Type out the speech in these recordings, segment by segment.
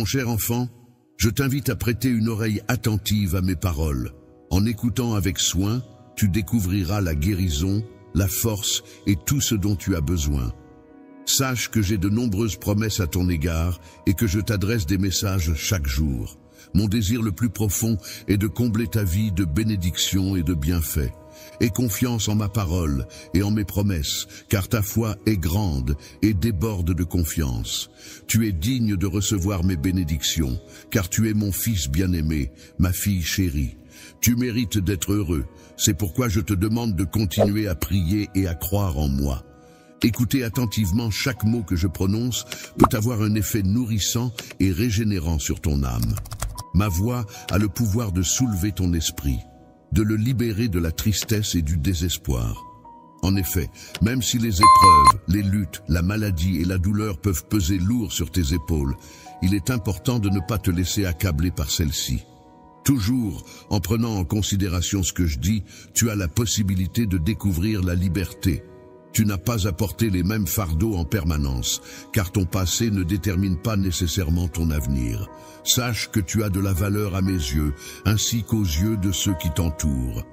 Mon cher enfant, je t'invite à prêter une oreille attentive à mes paroles. En écoutant avec soin, tu découvriras la guérison, la force et tout ce dont tu as besoin. Sache que j'ai de nombreuses promesses à ton égard et que je t'adresse des messages chaque jour. Mon désir le plus profond est de combler ta vie de bénédictions et de bienfaits. Aie confiance en ma parole et en mes promesses, car ta foi est grande et déborde de confiance. Tu es digne de recevoir mes bénédictions, car tu es mon fils bien-aimé, ma fille chérie. Tu mérites d'être heureux, c'est pourquoi je te demande de continuer à prier et à croire en moi. Écouter attentivement chaque mot que je prononce peut avoir un effet nourrissant et régénérant sur ton âme. Ma voix a le pouvoir de soulever ton esprit, de le libérer de la tristesse et du désespoir. En effet, même si les épreuves, les luttes, la maladie et la douleur peuvent peser lourd sur tes épaules, il est important de ne pas te laisser accabler par celles-ci. Toujours, en prenant en considération ce que je dis, tu as la possibilité de découvrir la liberté. Tu n'as pas à porter les mêmes fardeaux en permanence, car ton passé ne détermine pas nécessairement ton avenir. Sache que tu as de la valeur à mes yeux, ainsi qu'aux yeux de ceux qui t'entourent.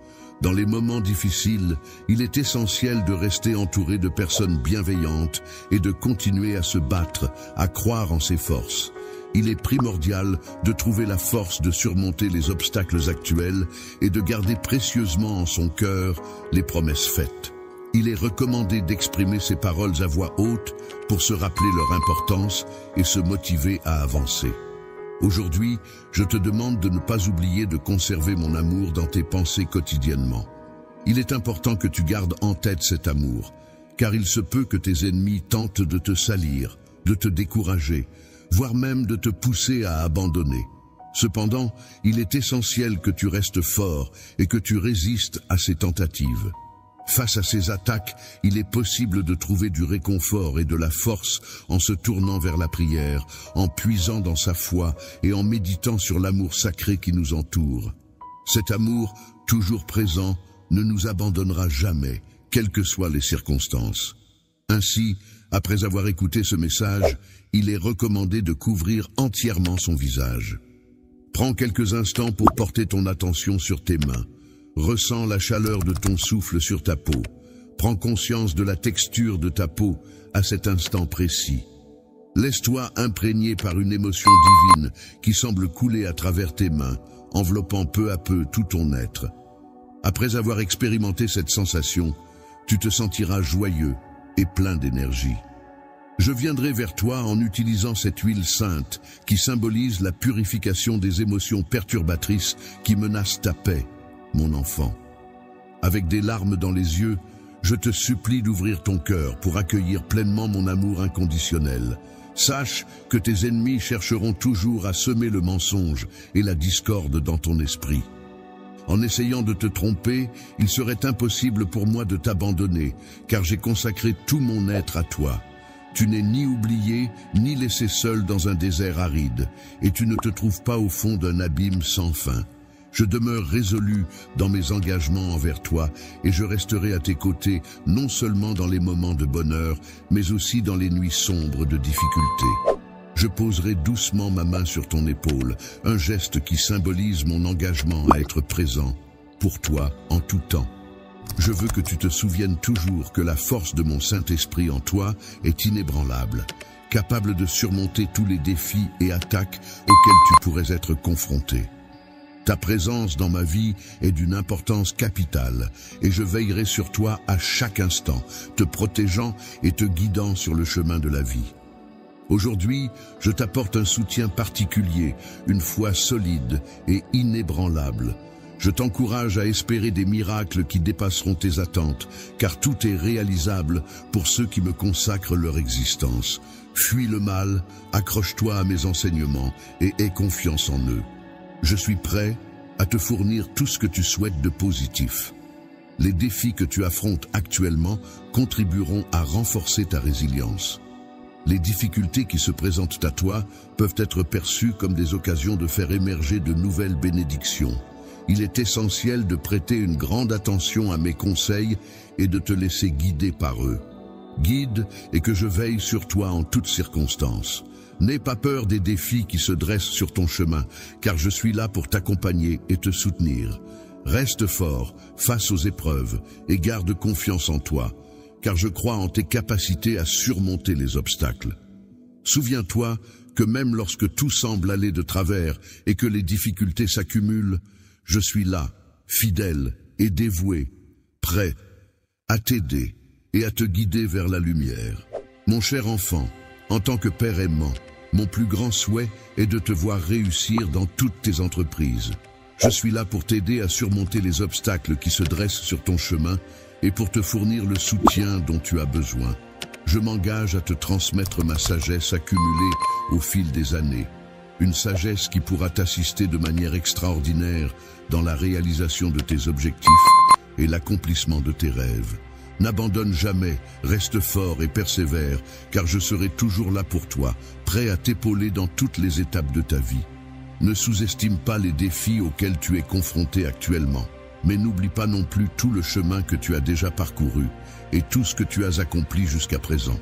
Dans les moments difficiles, il est essentiel de rester entouré de personnes bienveillantes et de continuer à se battre, à croire en ses forces. Il est primordial de trouver la force de surmonter les obstacles actuels et de garder précieusement en son cœur les promesses faites. Il est recommandé d'exprimer ces paroles à voix haute pour se rappeler leur importance et se motiver à avancer. Aujourd'hui, je te demande de ne pas oublier de conserver mon amour dans tes pensées quotidiennement. Il est important que tu gardes en tête cet amour, car il se peut que tes ennemis tentent de te salir, de te décourager, voire même de te pousser à abandonner. Cependant, il est essentiel que tu restes fort et que tu résistes à ces tentatives. Face à ces attaques, il est possible de trouver du réconfort et de la force en se tournant vers la prière, en puisant dans sa foi et en méditant sur l'amour sacré qui nous entoure. Cet amour, toujours présent, ne nous abandonnera jamais, quelles que soient les circonstances. Ainsi, après avoir écouté ce message, il est recommandé de couvrir entièrement son visage. Prends quelques instants pour porter ton attention sur tes mains. Ressens la chaleur de ton souffle sur ta peau. Prends conscience de la texture de ta peau à cet instant précis. Laisse-toi imprégner par une émotion divine qui semble couler à travers tes mains, enveloppant peu à peu tout ton être. Après avoir expérimenté cette sensation, tu te sentiras joyeux et plein d'énergie. Je viendrai vers toi en utilisant cette huile sainte qui symbolise la purification des émotions perturbatrices qui menacent ta paix, mon enfant. Avec des larmes dans les yeux, je te supplie d'ouvrir ton cœur pour accueillir pleinement mon amour inconditionnel. Sache que tes ennemis chercheront toujours à semer le mensonge et la discorde dans ton esprit. En essayant de te tromper, il serait impossible pour moi de t'abandonner, car j'ai consacré tout mon être à toi. Tu n'es ni oublié, ni laissé seul dans un désert aride, et tu ne te trouves pas au fond d'un abîme sans fin. Je demeure résolu dans mes engagements envers toi et je resterai à tes côtés non seulement dans les moments de bonheur, mais aussi dans les nuits sombres de difficulté. Je poserai doucement ma main sur ton épaule, un geste qui symbolise mon engagement à être présent pour toi en tout temps. Je veux que tu te souviennes toujours que la force de mon Saint-Esprit en toi est inébranlable, capable de surmonter tous les défis et attaques auxquels tu pourrais être confronté. Ta présence dans ma vie est d'une importance capitale et je veillerai sur toi à chaque instant, te protégeant et te guidant sur le chemin de la vie. Aujourd'hui, je t'apporte un soutien particulier, une foi solide et inébranlable. Je t'encourage à espérer des miracles qui dépasseront tes attentes, car tout est réalisable pour ceux qui me consacrent leur existence. Fuis le mal, accroche-toi à mes enseignements et aie confiance en eux. Je suis prêt à te fournir tout ce que tu souhaites de positif. Les défis que tu affrontes actuellement contribueront à renforcer ta résilience. Les difficultés qui se présentent à toi peuvent être perçues comme des occasions de faire émerger de nouvelles bénédictions. Il est essentiel de prêter une grande attention à mes conseils et de te laisser guider par eux. Guide et que je veille sur toi en toutes circonstances. n'aie pas peur des défis qui se dressent sur ton chemin, car je suis là pour t'accompagner et te soutenir. Reste fort face aux épreuves et garde confiance en toi, car je crois en tes capacités à surmonter les obstacles. Souviens-toi que même lorsque tout semble aller de travers et que les difficultés s'accumulent, je suis là, fidèle et dévoué, prêt à t'aider et à te guider vers la lumière. Mon cher enfant, en tant que père aimant, mon plus grand souhait est de te voir réussir dans toutes tes entreprises. Je suis là pour t'aider à surmonter les obstacles qui se dressent sur ton chemin et pour te fournir le soutien dont tu as besoin. Je m'engage à te transmettre ma sagesse accumulée au fil des années. Une sagesse qui pourra t'assister de manière extraordinaire dans la réalisation de tes objectifs et l'accomplissement de tes rêves. N'abandonne jamais, reste fort et persévère, car je serai toujours là pour toi, prêt à t'épauler dans toutes les étapes de ta vie. Ne sous-estime pas les défis auxquels tu es confronté actuellement, mais n'oublie pas non plus tout le chemin que tu as déjà parcouru et tout ce que tu as accompli jusqu'à présent.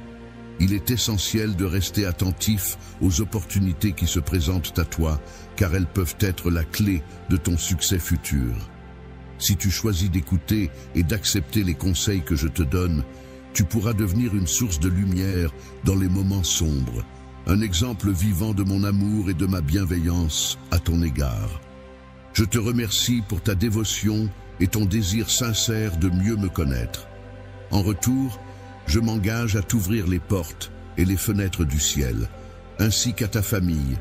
Il est essentiel de rester attentif aux opportunités qui se présentent à toi, car elles peuvent être la clé de ton succès futur. Si tu choisis d'écouter et d'accepter les conseils que je te donne, tu pourras devenir une source de lumière dans les moments sombres, un exemple vivant de mon amour et de ma bienveillance à ton égard. Je te remercie pour ta dévotion et ton désir sincère de mieux me connaître. En retour, je m'engage à t'ouvrir les portes et les fenêtres du ciel, ainsi qu'à ta famille,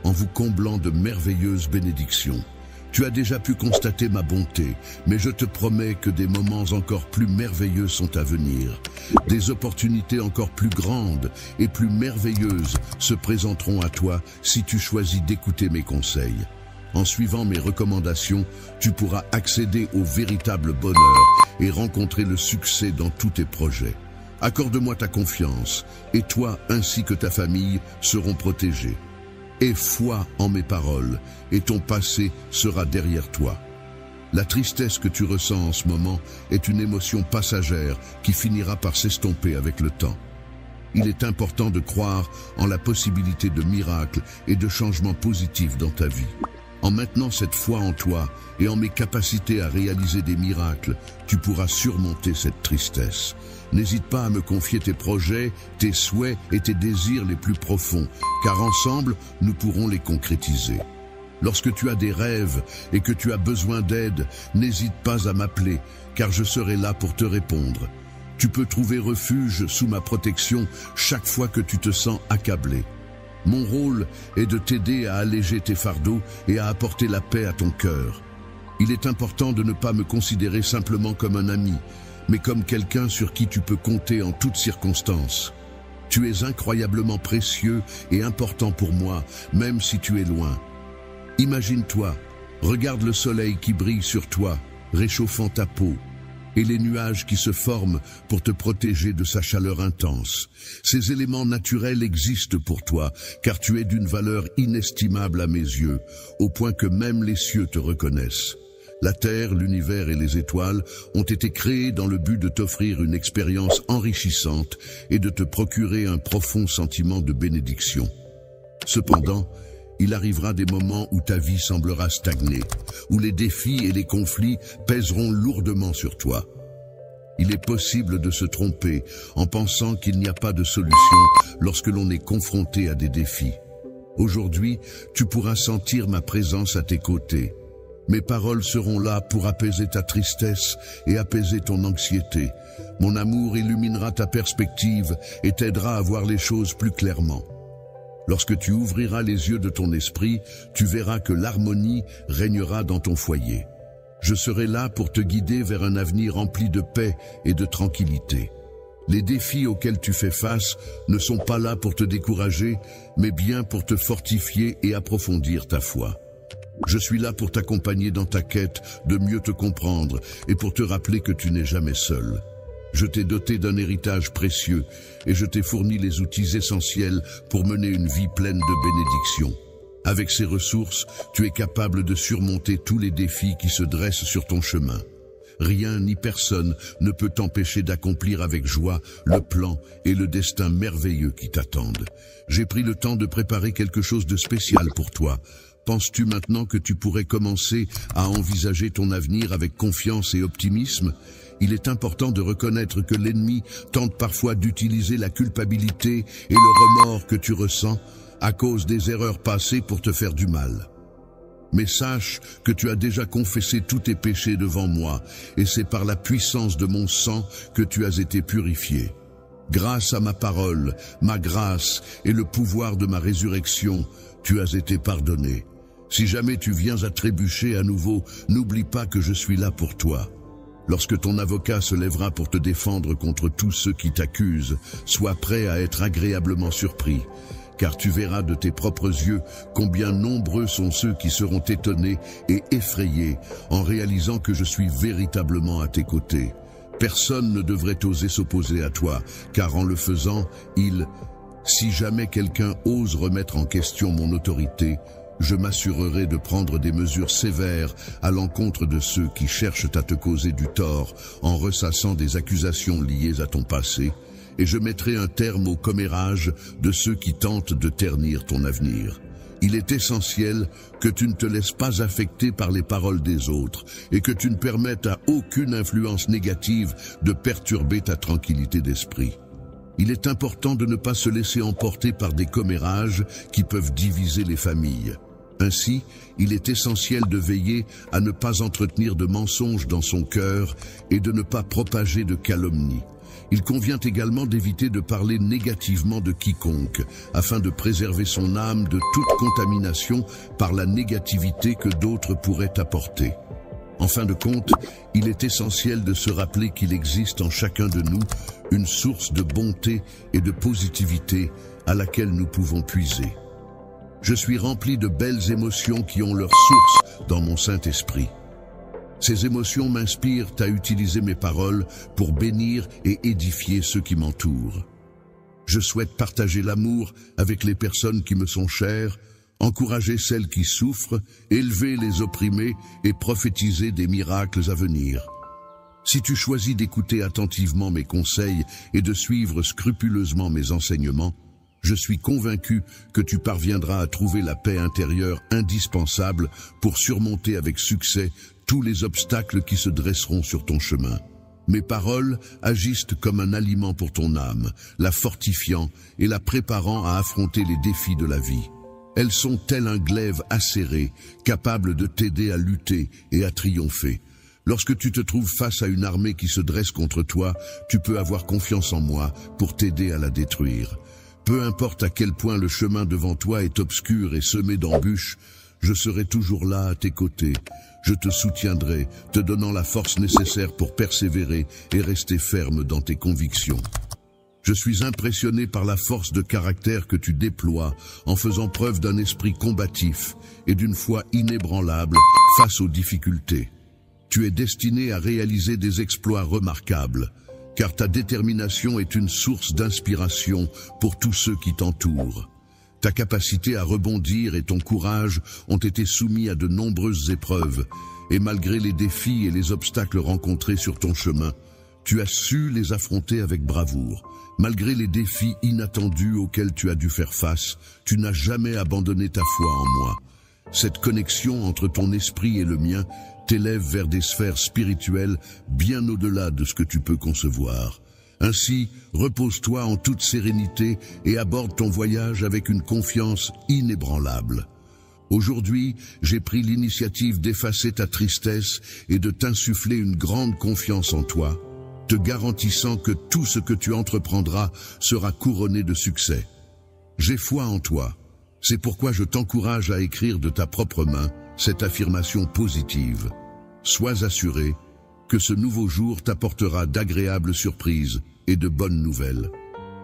en vous comblant de merveilleuses bénédictions. Tu as déjà pu constater ma bonté, mais je te promets que des moments encore plus merveilleux sont à venir. Des opportunités encore plus grandes et plus merveilleuses se présenteront à toi si tu choisis d'écouter mes conseils. En suivant mes recommandations, tu pourras accéder au véritable bonheur et rencontrer le succès dans tous tes projets. Accorde-moi ta confiance, et toi ainsi que ta famille seront protégés. Aie foi en mes paroles, et ton passé sera derrière toi. La tristesse que tu ressens en ce moment est une émotion passagère qui finira par s'estomper avec le temps. Il est important de croire en la possibilité de miracles et de changements positifs dans ta vie. En maintenant cette foi en toi et en mes capacités à réaliser des miracles, tu pourras surmonter cette tristesse. N'hésite pas à me confier tes projets, tes souhaits et tes désirs les plus profonds, car ensemble, nous pourrons les concrétiser. Lorsque tu as des rêves et que tu as besoin d'aide, n'hésite pas à m'appeler, car je serai là pour te répondre. Tu peux trouver refuge sous ma protection chaque fois que tu te sens accablé. Mon rôle est de t'aider à alléger tes fardeaux et à apporter la paix à ton cœur. Il est important de ne pas me considérer simplement comme un ami, mais comme quelqu'un sur qui tu peux compter en toutes circonstances. Tu es incroyablement précieux et important pour moi, même si tu es loin. Imagine-toi, regarde le soleil qui brille sur toi, réchauffant ta peau, et les nuages qui se forment pour te protéger de sa chaleur intense. Ces éléments naturels existent pour toi, car tu es d'une valeur inestimable à mes yeux, au point que même les cieux te reconnaissent. La Terre, l'univers et les étoiles ont été créés dans le but de t'offrir une expérience enrichissante et de te procurer un profond sentiment de bénédiction. Cependant, il arrivera des moments où ta vie semblera stagner, où les défis et les conflits pèseront lourdement sur toi. Il est possible de se tromper en pensant qu'il n'y a pas de solution lorsque l'on est confronté à des défis. Aujourd'hui, tu pourras sentir ma présence à tes côtés. Mes paroles seront là pour apaiser ta tristesse et apaiser ton anxiété. Mon amour illuminera ta perspective et t'aidera à voir les choses plus clairement. Lorsque tu ouvriras les yeux de ton esprit, tu verras que l'harmonie régnera dans ton foyer. Je serai là pour te guider vers un avenir rempli de paix et de tranquillité. Les défis auxquels tu fais face ne sont pas là pour te décourager, mais bien pour te fortifier et approfondir ta foi. Je suis là pour t'accompagner dans ta quête de mieux te comprendre et pour te rappeler que tu n'es jamais seul. Je t'ai doté d'un héritage précieux et je t'ai fourni les outils essentiels pour mener une vie pleine de bénédictions. Avec ces ressources, tu es capable de surmonter tous les défis qui se dressent sur ton chemin. Rien ni personne ne peut t'empêcher d'accomplir avec joie le plan et le destin merveilleux qui t'attendent. J'ai pris le temps de préparer quelque chose de spécial pour toi. Penses-tu maintenant que tu pourrais commencer à envisager ton avenir avec confiance et optimisme ? Il est important de reconnaître que l'ennemi tente parfois d'utiliser la culpabilité et le remords que tu ressens à cause des erreurs passées pour te faire du mal. Mais sache que tu as déjà confessé tous tes péchés devant moi, et c'est par la puissance de mon sang que tu as été purifié. Grâce à ma parole, ma grâce et le pouvoir de ma résurrection, tu as été pardonné. Si jamais tu viens à trébucher à nouveau, n'oublie pas que je suis là pour toi. Lorsque ton avocat se lèvera pour te défendre contre tous ceux qui t'accusent, sois prêt à être agréablement surpris, car tu verras de tes propres yeux combien nombreux sont ceux qui seront étonnés et effrayés en réalisant que je suis véritablement à tes côtés. Personne ne devrait oser s'opposer à toi, car en le faisant, si jamais quelqu'un ose remettre en question mon autorité, je m'assurerai de prendre des mesures sévères à l'encontre de ceux qui cherchent à te causer du tort en ressassant des accusations liées à ton passé, et je mettrai un terme au commérage de ceux qui tentent de ternir ton avenir. Il est essentiel que tu ne te laisses pas affecter par les paroles des autres et que tu ne permettes à aucune influence négative de perturber ta tranquillité d'esprit. Il est important de ne pas se laisser emporter par des commérages qui peuvent diviser les familles. Ainsi, il est essentiel de veiller à ne pas entretenir de mensonges dans son cœur et de ne pas propager de calomnies. Il convient également d'éviter de parler négativement de quiconque, afin de préserver son âme de toute contamination par la négativité que d'autres pourraient apporter. En fin de compte, il est essentiel de se rappeler qu'il existe en chacun de nous une source de bonté et de positivité à laquelle nous pouvons puiser. Je suis rempli de belles émotions qui ont leur source dans mon Saint-Esprit. Ces émotions m'inspirent à utiliser mes paroles pour bénir et édifier ceux qui m'entourent. Je souhaite partager l'amour avec les personnes qui me sont chères, encourager celles qui souffrent, élever les opprimés et prophétiser des miracles à venir. Si tu choisis d'écouter attentivement mes conseils et de suivre scrupuleusement mes enseignements, je suis convaincu que tu parviendras à trouver la paix intérieure indispensable pour surmonter avec succès tous les obstacles qui se dresseront sur ton chemin. Mes paroles agissent comme un aliment pour ton âme, la fortifiant et la préparant à affronter les défis de la vie. Elles sont tel un glaive acéré, capable de t'aider à lutter et à triompher. Lorsque tu te trouves face à une armée qui se dresse contre toi, tu peux avoir confiance en moi pour t'aider à la détruire. Peu importe à quel point le chemin devant toi est obscur et semé d'embûches, je serai toujours là à tes côtés. Je te soutiendrai, te donnant la force nécessaire pour persévérer et rester ferme dans tes convictions. Je suis impressionné par la force de caractère que tu déploies en faisant preuve d'un esprit combatif et d'une foi inébranlable face aux difficultés. Tu es destiné à réaliser des exploits remarquables, car ta détermination est une source d'inspiration pour tous ceux qui t'entourent. Ta capacité à rebondir et ton courage ont été soumis à de nombreuses épreuves, et malgré les défis et les obstacles rencontrés sur ton chemin, tu as su les affronter avec bravoure. Malgré les défis inattendus auxquels tu as dû faire face, tu n'as jamais abandonné ta foi en moi. Cette connexion entre ton esprit et le mien t'élève vers des sphères spirituelles bien au-delà de ce que tu peux concevoir. Ainsi, repose-toi en toute sérénité et aborde ton voyage avec une confiance inébranlable. Aujourd'hui, j'ai pris l'initiative d'effacer ta tristesse et de t'insuffler une grande confiance en toi, te garantissant que tout ce que tu entreprendras sera couronné de succès. J'ai foi en toi. C'est pourquoi je t'encourage à écrire de ta propre main cette affirmation positive. Sois assuré que ce nouveau jour t'apportera d'agréables surprises et de bonnes nouvelles.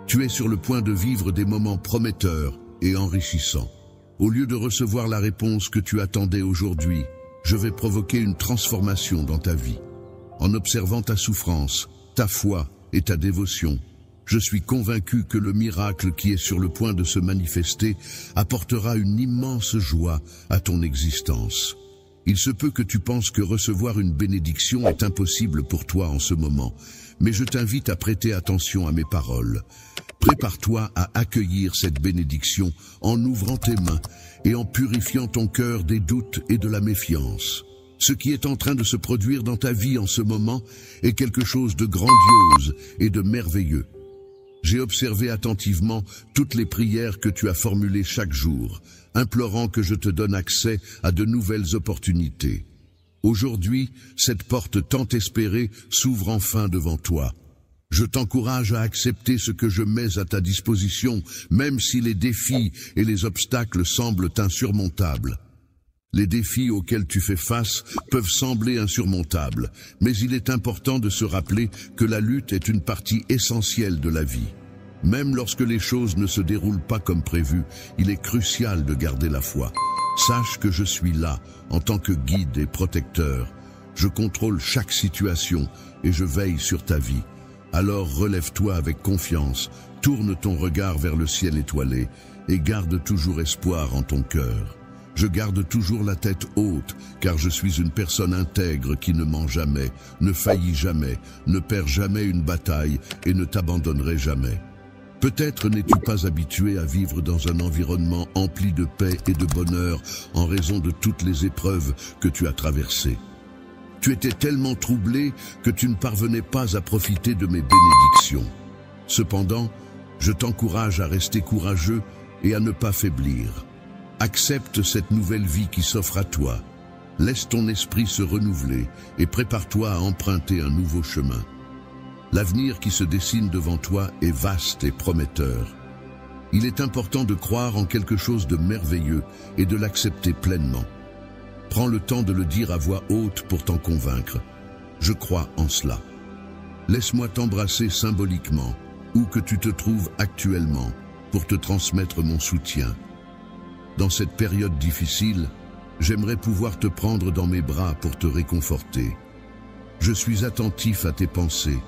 Tu es sur le point de vivre des moments prometteurs et enrichissants. Au lieu de recevoir la réponse que tu attendais aujourd'hui, je vais provoquer une transformation dans ta vie. En observant ta souffrance, ta foi et ta dévotion, je suis convaincu que le miracle qui est sur le point de se manifester apportera une immense joie à ton existence. Il se peut que tu penses que recevoir une bénédiction est impossible pour toi en ce moment, mais je t'invite à prêter attention à mes paroles. Prépare-toi à accueillir cette bénédiction en ouvrant tes mains et en purifiant ton cœur des doutes et de la méfiance. Ce qui est en train de se produire dans ta vie en ce moment est quelque chose de grandiose et de merveilleux. J'ai observé attentivement toutes les prières que tu as formulées chaque jour, implorant que je te donne accès à de nouvelles opportunités. Aujourd'hui, cette porte tant espérée s'ouvre enfin devant toi. Je t'encourage à accepter ce que je mets à ta disposition, même si les défis et les obstacles semblent insurmontables. Les défis auxquels tu fais face peuvent sembler insurmontables, mais il est important de se rappeler que la lutte est une partie essentielle de la vie. Même lorsque les choses ne se déroulent pas comme prévu, il est crucial de garder la foi. Sache que je suis là, en tant que guide et protecteur. Je contrôle chaque situation et je veille sur ta vie. Alors relève-toi avec confiance, tourne ton regard vers le ciel étoilé et garde toujours espoir en ton cœur. Je garde toujours la tête haute, car je suis une personne intègre qui ne ment jamais, ne faillit jamais, ne perd jamais une bataille et ne t'abandonnerai jamais. Peut-être n'es-tu pas habitué à vivre dans un environnement empli de paix et de bonheur en raison de toutes les épreuves que tu as traversées. Tu étais tellement troublé que tu ne parvenais pas à profiter de mes bénédictions. Cependant, je t'encourage à rester courageux et à ne pas faiblir. Accepte cette nouvelle vie qui s'offre à toi. Laisse ton esprit se renouveler et prépare-toi à emprunter un nouveau chemin. L'avenir qui se dessine devant toi est vaste et prometteur. Il est important de croire en quelque chose de merveilleux et de l'accepter pleinement. Prends le temps de le dire à voix haute pour t'en convaincre. Je crois en cela. Laisse-moi t'embrasser symboliquement, où que tu te trouves actuellement, pour te transmettre mon soutien. Dans cette période difficile, j'aimerais pouvoir te prendre dans mes bras pour te réconforter. Je suis attentif à tes pensées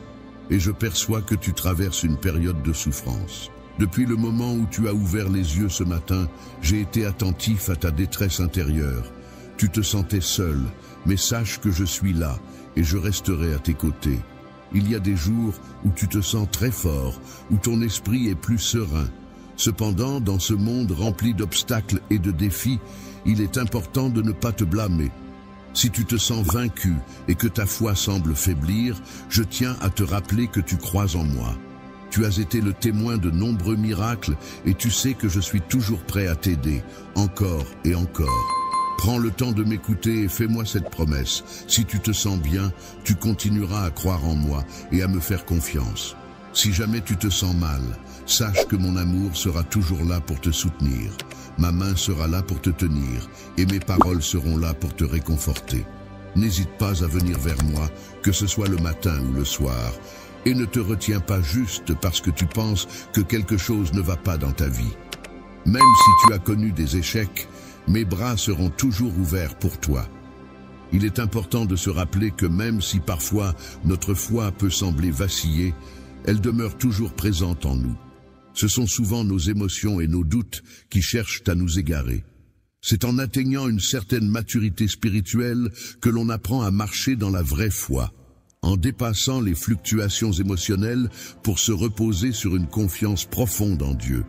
et je perçois que tu traverses une période de souffrance. Depuis le moment où tu as ouvert les yeux ce matin, j'ai été attentif à ta détresse intérieure. Tu te sentais seul, mais sache que je suis là et je resterai à tes côtés. Il y a des jours où tu te sens très fort, où ton esprit est plus serein. Cependant, dans ce monde rempli d'obstacles et de défis, il est important de ne pas te blâmer. Si tu te sens vaincu et que ta foi semble faiblir, je tiens à te rappeler que tu crois en moi. Tu as été le témoin de nombreux miracles et tu sais que je suis toujours prêt à t'aider, encore et encore. Prends le temps de m'écouter et fais-moi cette promesse. Si tu te sens bien, tu continueras à croire en moi et à me faire confiance. Si jamais tu te sens mal, sache que mon amour sera toujours là pour te soutenir. Ma main sera là pour te tenir et mes paroles seront là pour te réconforter. N'hésite pas à venir vers moi, que ce soit le matin ou le soir. Et ne te retiens pas juste parce que tu penses que quelque chose ne va pas dans ta vie. Même si tu as connu des échecs, mes bras seront toujours ouverts pour toi. Il est important de se rappeler que même si parfois notre foi peut sembler vaciller, elle demeure toujours présente en nous. Ce sont souvent nos émotions et nos doutes qui cherchent à nous égarer. C'est en atteignant une certaine maturité spirituelle que l'on apprend à marcher dans la vraie foi, en dépassant les fluctuations émotionnelles pour se reposer sur une confiance profonde en Dieu.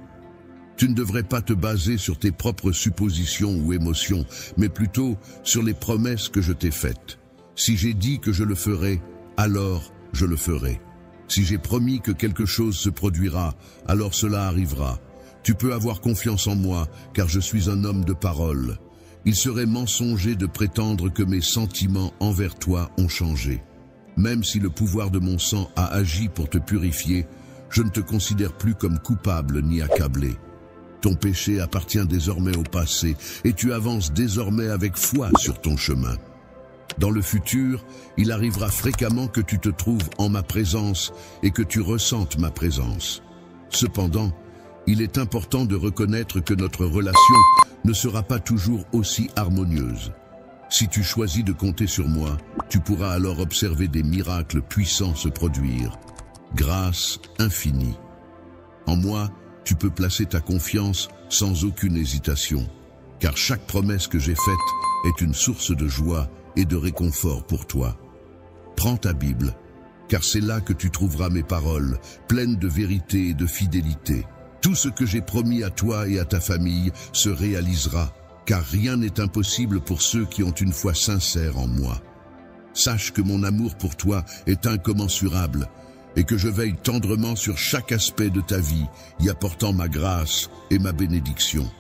Tu ne devrais pas te baser sur tes propres suppositions ou émotions, mais plutôt sur les promesses que je t'ai faites. Si j'ai dit que je le ferai, alors je le ferai. Si j'ai promis que quelque chose se produira, alors cela arrivera. Tu peux avoir confiance en moi, car je suis un homme de parole. Il serait mensonger de prétendre que mes sentiments envers toi ont changé. Même si le pouvoir de mon sang a agi pour te purifier, je ne te considère plus comme coupable ni accablé. Ton péché appartient désormais au passé, et tu avances désormais avec foi sur ton chemin. Dans le futur, il arrivera fréquemment que tu te trouves en ma présence et que tu ressentes ma présence. Cependant, il est important de reconnaître que notre relation ne sera pas toujours aussi harmonieuse. Si tu choisis de compter sur moi, tu pourras alors observer des miracles puissants se produire. Grâce infinie. En moi, tu peux placer ta confiance sans aucune hésitation. car chaque promesse que j'ai faite est une source de joie et de réconfort pour toi. Prends ta Bible, car c'est là que tu trouveras mes paroles, pleines de vérité et de fidélité. Tout ce que j'ai promis à toi et à ta famille se réalisera, car rien n'est impossible pour ceux qui ont une foi sincère en moi. Sache que mon amour pour toi est incommensurable et que je veille tendrement sur chaque aspect de ta vie, y apportant ma grâce et ma bénédiction.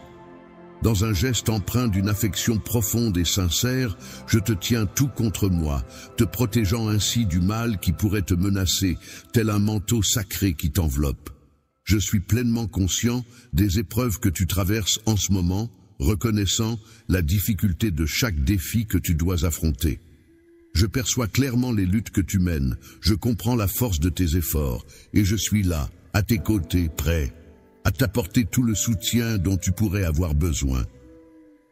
Dans un geste empreint d'une affection profonde et sincère, je te tiens tout contre moi, te protégeant ainsi du mal qui pourrait te menacer, tel un manteau sacré qui t'enveloppe. Je suis pleinement conscient des épreuves que tu traverses en ce moment, reconnaissant la difficulté de chaque défi que tu dois affronter. Je perçois clairement les luttes que tu mènes, je comprends la force de tes efforts, et je suis là, à tes côtés, prêt à t'apporter tout le soutien dont tu pourrais avoir besoin.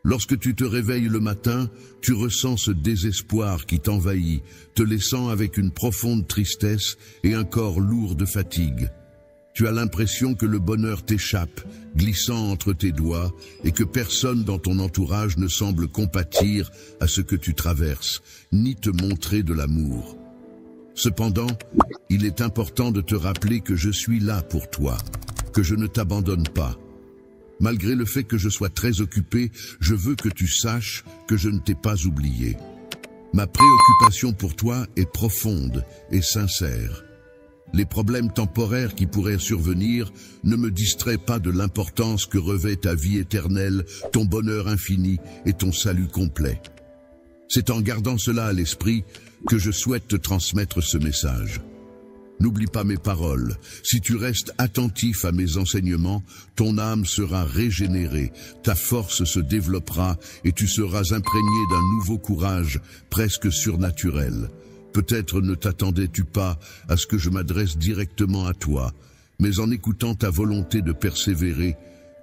Lorsque tu te réveilles le matin, tu ressens ce désespoir qui t'envahit, te laissant avec une profonde tristesse et un corps lourd de fatigue. Tu as l'impression que le bonheur t'échappe, glissant entre tes doigts, et que personne dans ton entourage ne semble compatir à ce que tu traverses, ni te montrer de l'amour. Cependant, il est important de te rappeler que je suis là pour toi, que je ne t'abandonne pas. Malgré le fait que je sois très occupé, je veux que tu saches que je ne t'ai pas oublié. Ma préoccupation pour toi est profonde et sincère. Les problèmes temporaires qui pourraient survenir ne me distraient pas de l'importance que revêt ta vie éternelle, ton bonheur infini et ton salut complet. C'est en gardant cela à l'esprit que je souhaite te transmettre ce message. N'oublie pas mes paroles. Si tu restes attentif à mes enseignements, ton âme sera régénérée, ta force se développera et tu seras imprégné d'un nouveau courage presque surnaturel. Peut-être ne t'attendais-tu pas à ce que je m'adresse directement à toi, mais en écoutant ta volonté de persévérer,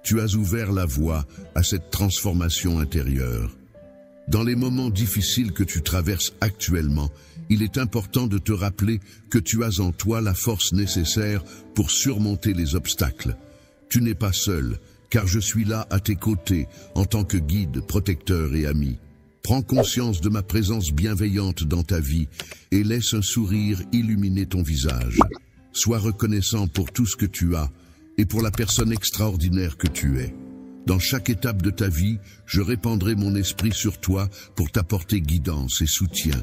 tu as ouvert la voie à cette transformation intérieure. Dans les moments difficiles que tu traverses actuellement, il est important de te rappeler que tu as en toi la force nécessaire pour surmonter les obstacles. Tu n'es pas seul, car je suis là à tes côtés en tant que guide, protecteur et ami. Prends conscience de ma présence bienveillante dans ta vie et laisse un sourire illuminer ton visage. Sois reconnaissant pour tout ce que tu as et pour la personne extraordinaire que tu es. Dans chaque étape de ta vie, je répandrai mon esprit sur toi pour t'apporter guidance et soutien.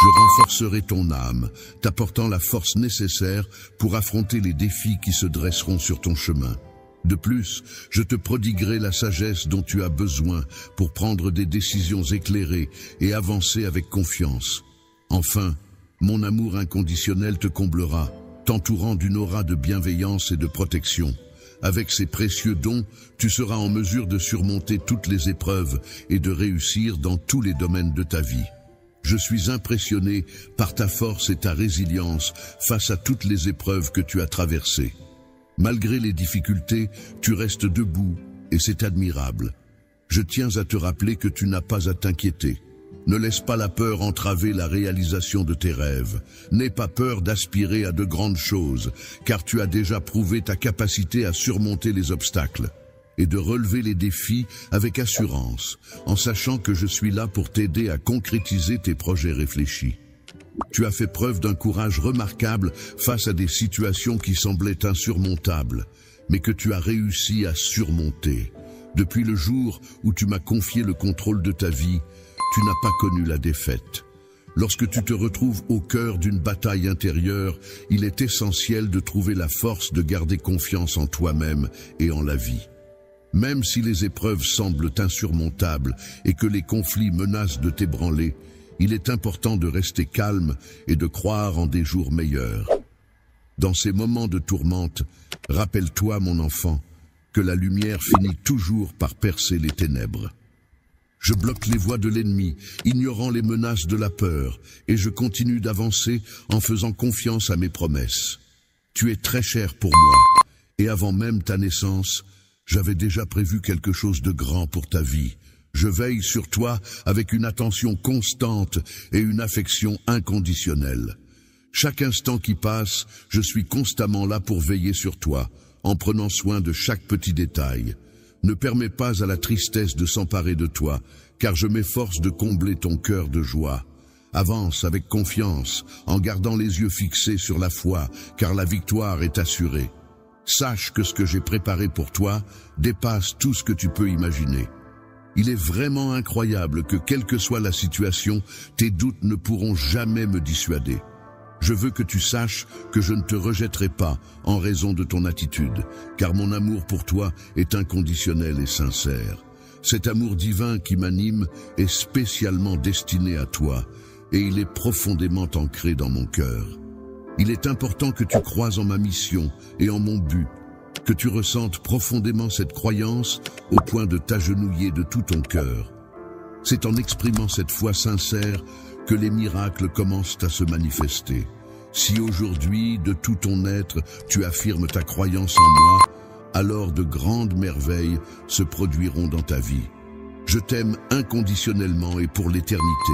Je renforcerai ton âme, t'apportant la force nécessaire pour affronter les défis qui se dresseront sur ton chemin. De plus, je te prodiguerai la sagesse dont tu as besoin pour prendre des décisions éclairées et avancer avec confiance. Enfin, mon amour inconditionnel te comblera, t'entourant d'une aura de bienveillance et de protection. Avec ces précieux dons, tu seras en mesure de surmonter toutes les épreuves et de réussir dans tous les domaines de ta vie. Je suis impressionné par ta force et ta résilience face à toutes les épreuves que tu as traversées. Malgré les difficultés, tu restes debout et c'est admirable. Je tiens à te rappeler que tu n'as pas à t'inquiéter. Ne laisse pas la peur entraver la réalisation de tes rêves. N'aie pas peur d'aspirer à de grandes choses, car tu as déjà prouvé ta capacité à surmonter les obstacles et de relever les défis avec assurance, en sachant que je suis là pour t'aider à concrétiser tes projets réfléchis. Tu as fait preuve d'un courage remarquable face à des situations qui semblaient insurmontables, mais que tu as réussi à surmonter. Depuis le jour où tu m'as confié le contrôle de ta vie, tu n'as pas connu la défaite. Lorsque tu te retrouves au cœur d'une bataille intérieure, il est essentiel de trouver la force de garder confiance en toi-même et en la vie. Même si les épreuves semblent insurmontables et que les conflits menacent de t'ébranler, il est important de rester calme et de croire en des jours meilleurs. Dans ces moments de tourmente, rappelle-toi, mon enfant, que la lumière finit toujours par percer les ténèbres. Je bloque les voies de l'ennemi, ignorant les menaces de la peur, et je continue d'avancer en faisant confiance à mes promesses. Tu es très cher pour moi, et avant même ta naissance, j'avais déjà prévu quelque chose de grand pour ta vie. Je veille sur toi avec une attention constante et une affection inconditionnelle. Chaque instant qui passe, je suis constamment là pour veiller sur toi, en prenant soin de chaque petit détail. Ne permets pas à la tristesse de s'emparer de toi, car je m'efforce de combler ton cœur de joie. Avance avec confiance, en gardant les yeux fixés sur la foi, car la victoire est assurée. Sache que ce que j'ai préparé pour toi dépasse tout ce que tu peux imaginer. Il est vraiment incroyable que, quelle que soit la situation, tes doutes ne pourront jamais me dissuader. Je veux que tu saches que je ne te rejetterai pas en raison de ton attitude, car mon amour pour toi est inconditionnel et sincère. Cet amour divin qui m'anime est spécialement destiné à toi, et il est profondément ancré dans mon cœur. Il est important que tu croies en ma mission et en mon but, que tu ressentes profondément cette croyance au point de t'agenouiller de tout ton cœur. C'est en exprimant cette foi sincère que les miracles commencent à se manifester. Si aujourd'hui, de tout ton être, tu affirmes ta croyance en moi, alors de grandes merveilles se produiront dans ta vie. Je t'aime inconditionnellement et pour l'éternité.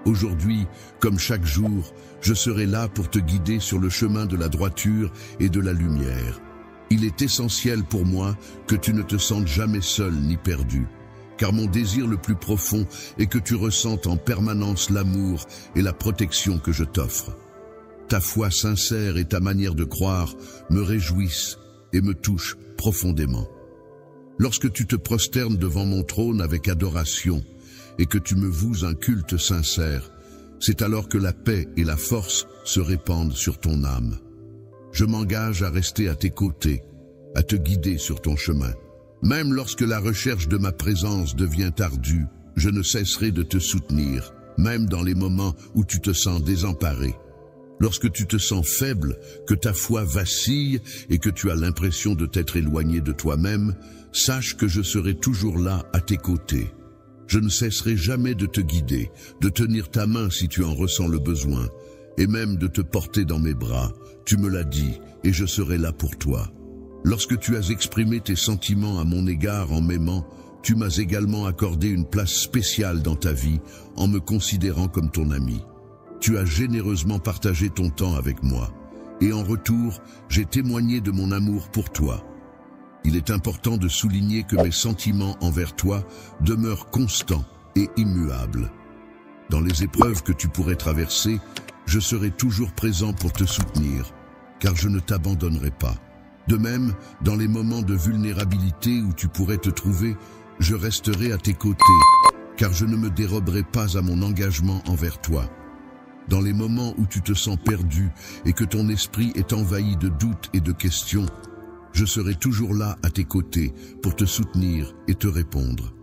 Aujourd'hui, comme chaque jour, je serai là pour te guider sur le chemin de la droiture et de la lumière. Il est essentiel pour moi que tu ne te sentes jamais seul ni perdu, car mon désir le plus profond est que tu ressentes en permanence l'amour et la protection que je t'offre. Ta foi sincère et ta manière de croire me réjouissent et me touchent profondément. Lorsque tu te prosternes devant mon trône avec adoration et que tu me voues un culte sincère, c'est alors que la paix et la force se répandent sur ton âme. Je m'engage à rester à tes côtés, à te guider sur ton chemin. Même lorsque la recherche de ma présence devient ardue, je ne cesserai de te soutenir, même dans les moments où tu te sens désemparé. Lorsque tu te sens faible, que ta foi vacille et que tu as l'impression de t'être éloigné de toi-même, sache que je serai toujours là à tes côtés. Je ne cesserai jamais de te guider, de tenir ta main si tu en ressens le besoin, et même de te porter dans mes bras. Tu me l'as dit, et je serai là pour toi. Lorsque tu as exprimé tes sentiments à mon égard en m'aimant, tu m'as également accordé une place spéciale dans ta vie en me considérant comme ton ami. Tu as généreusement partagé ton temps avec moi, et en retour, j'ai témoigné de mon amour pour toi. Il est important de souligner que mes sentiments envers toi demeurent constants et immuables. Dans les épreuves que tu pourrais traverser, je serai toujours présent pour te soutenir, car je ne t'abandonnerai pas. De même, dans les moments de vulnérabilité où tu pourrais te trouver, je resterai à tes côtés, car je ne me déroberai pas à mon engagement envers toi. Dans les moments où tu te sens perdu et que ton esprit est envahi de doutes et de questions, je serai toujours là à tes côtés pour te soutenir et te répondre.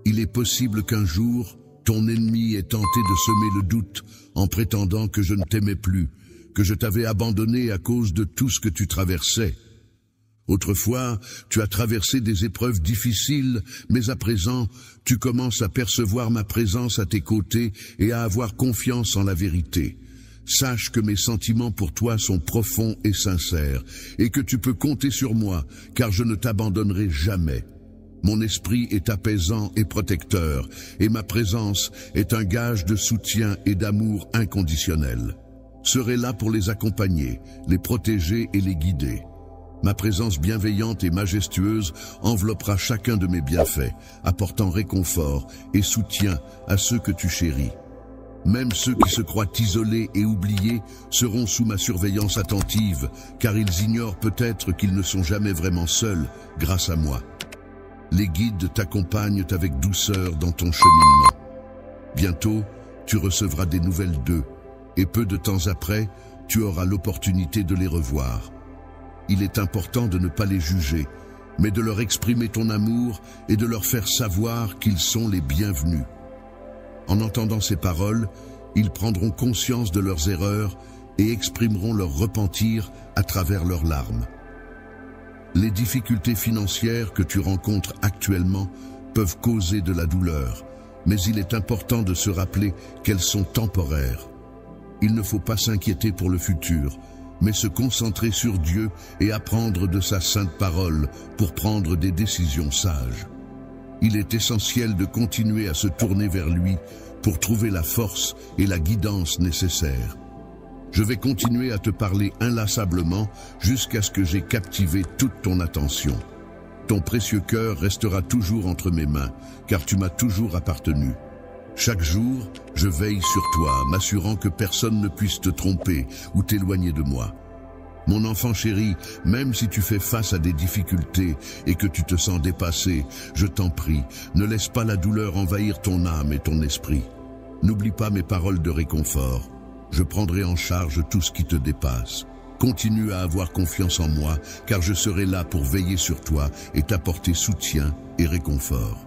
Il est possible qu'un jour, ton ennemi ait tenté de semer le doute en prétendant que je ne t'aimais plus, que je t'avais abandonné à cause de tout ce que tu traversais. Autrefois, tu as traversé des épreuves difficiles, mais à présent, tu commences à percevoir ma présence à tes côtés et à avoir confiance en la vérité. Sache que mes sentiments pour toi sont profonds et sincères, et que tu peux compter sur moi, car je ne t'abandonnerai jamais. Mon esprit est apaisant et protecteur, et ma présence est un gage de soutien et d'amour inconditionnel. Je serai là pour les accompagner, les protéger et les guider. Ma présence bienveillante et majestueuse enveloppera chacun de mes bienfaits, apportant réconfort et soutien à ceux que tu chéris. Même ceux qui se croient isolés et oubliés seront sous ma surveillance attentive, car ils ignorent peut-être qu'ils ne sont jamais vraiment seuls grâce à moi. Les guides t'accompagnent avec douceur dans ton cheminement. Bientôt, tu recevras des nouvelles d'eux, et peu de temps après, tu auras l'opportunité de les revoir. Il est important de ne pas les juger, mais de leur exprimer ton amour et de leur faire savoir qu'ils sont les bienvenus. En entendant ces paroles, ils prendront conscience de leurs erreurs et exprimeront leur repentir à travers leurs larmes. Les difficultés financières que tu rencontres actuellement peuvent causer de la douleur, mais il est important de se rappeler qu'elles sont temporaires. Il ne faut pas s'inquiéter pour le futur, mais se concentrer sur Dieu et apprendre de sa sainte parole pour prendre des décisions sages. Il est essentiel de continuer à se tourner vers lui pour trouver la force et la guidance nécessaires. Je vais continuer à te parler inlassablement jusqu'à ce que j'ai captivé toute ton attention. ton précieux cœur restera toujours entre mes mains, car tu m'as toujours appartenu. Chaque jour, je veille sur toi, m'assurant que personne ne puisse te tromper ou t'éloigner de moi. Mon enfant chéri, même si tu fais face à des difficultés et que tu te sens dépassé, je t'en prie, ne laisse pas la douleur envahir ton âme et ton esprit. N'oublie pas mes paroles de réconfort. Je prendrai en charge tout ce qui te dépasse. Continue à avoir confiance en moi, car je serai là pour veiller sur toi et t'apporter soutien et réconfort.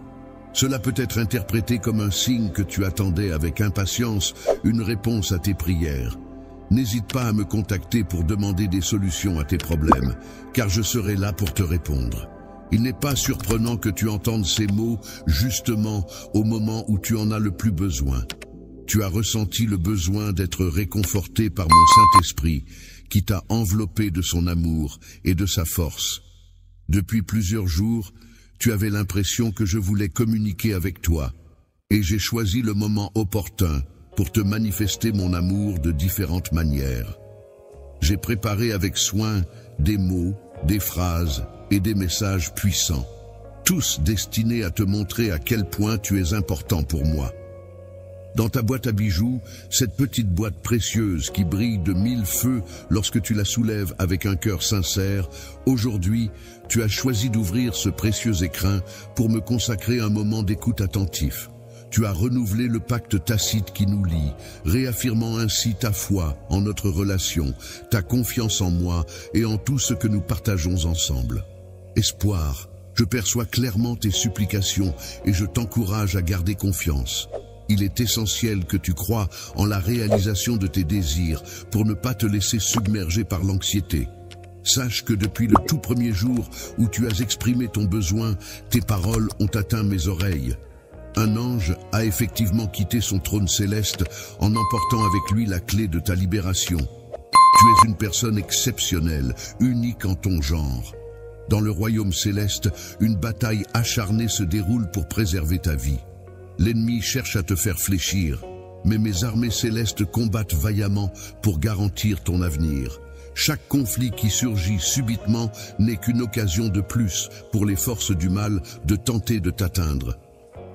Cela peut être interprété comme un signe que tu attendais avec impatience une réponse à tes prières. N'hésite pas à me contacter pour demander des solutions à tes problèmes, car je serai là pour te répondre. Il n'est pas surprenant que tu entendes ces mots justement au moment où tu en as le plus besoin. Tu as ressenti le besoin d'être réconforté par mon Saint-Esprit, qui t'a enveloppé de son amour et de sa force. Depuis plusieurs jours, tu avais l'impression que je voulais communiquer avec toi, et j'ai choisi le moment opportun pour te manifester mon amour de différentes manières. J'ai préparé avec soin des mots, des phrases et des messages puissants, tous destinés à te montrer à quel point tu es important pour moi. Dans ta boîte à bijoux, cette petite boîte précieuse qui brille de 1000 feux lorsque tu la soulèves avec un cœur sincère, aujourd'hui, tu as choisi d'ouvrir ce précieux écrin pour me consacrer un moment d'écoute attentif. Tu as renouvelé le pacte tacite qui nous lie, réaffirmant ainsi ta foi en notre relation, ta confiance en moi et en tout ce que nous partageons ensemble. Espoir, je perçois clairement tes supplications et je t'encourage à garder confiance. Il est essentiel que tu crois en la réalisation de tes désirs pour ne pas te laisser submerger par l'anxiété. Sache que depuis le tout premier jour où tu as exprimé ton besoin, tes paroles ont atteint mes oreilles. Un ange a effectivement quitté son trône céleste en emportant avec lui la clé de ta libération. Tu es une personne exceptionnelle, unique en ton genre. Dans le royaume céleste, une bataille acharnée se déroule pour préserver ta vie. L'ennemi cherche à te faire fléchir, mais mes armées célestes combattent vaillamment pour garantir ton avenir. Chaque conflit qui surgit subitement n'est qu'une occasion de plus pour les forces du mal de tenter de t'atteindre.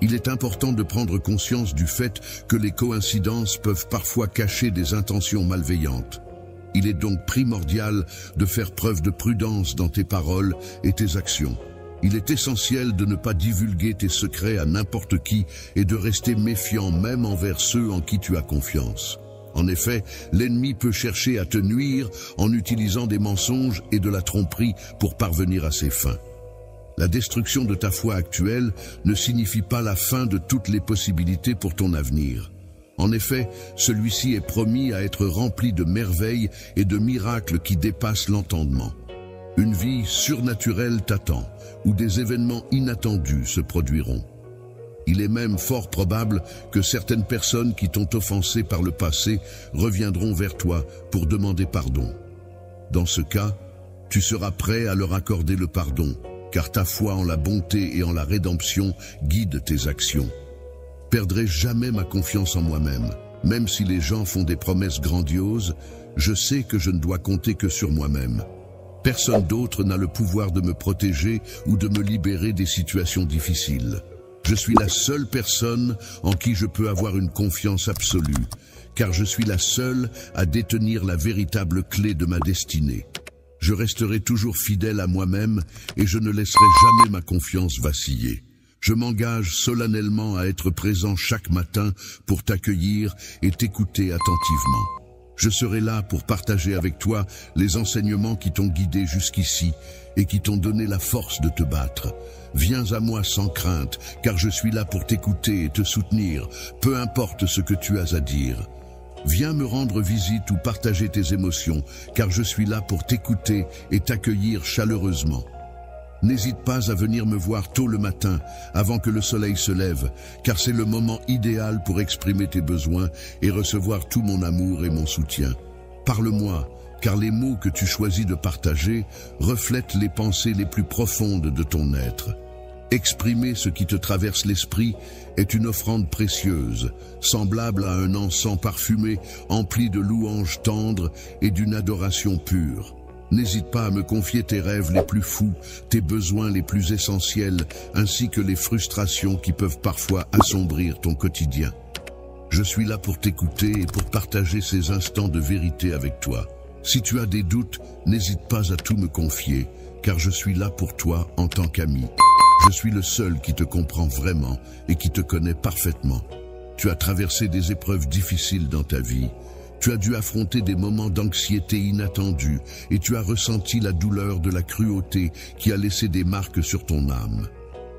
Il est important de prendre conscience du fait que les coïncidences peuvent parfois cacher des intentions malveillantes. Il est donc primordial de faire preuve de prudence dans tes paroles et tes actions. Il est essentiel de ne pas divulguer tes secrets à n'importe qui et de rester méfiant même envers ceux en qui tu as confiance. En effet, l'ennemi peut chercher à te nuire en utilisant des mensonges et de la tromperie pour parvenir à ses fins. La destruction de ta foi actuelle ne signifie pas la fin de toutes les possibilités pour ton avenir. En effet, celui-ci est promis à être rempli de merveilles et de miracles qui dépassent l'entendement. Une vie surnaturelle t'attend, où des événements inattendus se produiront. Il est même fort probable que certaines personnes qui t'ont offensé par le passé reviendront vers toi pour demander pardon. Dans ce cas, tu seras prêt à leur accorder le pardon, car ta foi en la bonté et en la rédemption guide tes actions. Perdrai jamais ma confiance en moi-même. Même si les gens font des promesses grandioses, je sais que je ne dois compter que sur moi-même. Personne d'autre n'a le pouvoir de me protéger ou de me libérer des situations difficiles. Je suis la seule personne en qui je peux avoir une confiance absolue, car je suis la seule à détenir la véritable clé de ma destinée. Je resterai toujours fidèle à moi-même et je ne laisserai jamais ma confiance vaciller. Je m'engage solennellement à être présent chaque matin pour t'accueillir et t'écouter attentivement. Je serai là pour partager avec toi les enseignements qui t'ont guidé jusqu'ici et qui t'ont donné la force de te battre. Viens à moi sans crainte, car je suis là pour t'écouter et te soutenir, peu importe ce que tu as à dire. Viens me rendre visite ou partager tes émotions, car je suis là pour t'écouter et t'accueillir chaleureusement. N'hésite pas à venir me voir tôt le matin, avant que le soleil se lève, car c'est le moment idéal pour exprimer tes besoins et recevoir tout mon amour et mon soutien. Parle-moi, car les mots que tu choisis de partager reflètent les pensées les plus profondes de ton être. Exprimer ce qui te traverse l'esprit est une offrande précieuse, semblable à un encens parfumé, empli de louanges tendres et d'une adoration pure. N'hésite pas à me confier tes rêves les plus fous, tes besoins les plus essentiels, ainsi que les frustrations qui peuvent parfois assombrir ton quotidien. Je suis là pour t'écouter et pour partager ces instants de vérité avec toi. Si tu as des doutes, n'hésite pas à tout me confier, car je suis là pour toi en tant qu'ami. Je suis le seul qui te comprend vraiment et qui te connaît parfaitement. Tu as traversé des épreuves difficiles dans ta vie. Tu as dû affronter des moments d'anxiété inattendus et tu as ressenti la douleur de la cruauté qui a laissé des marques sur ton âme.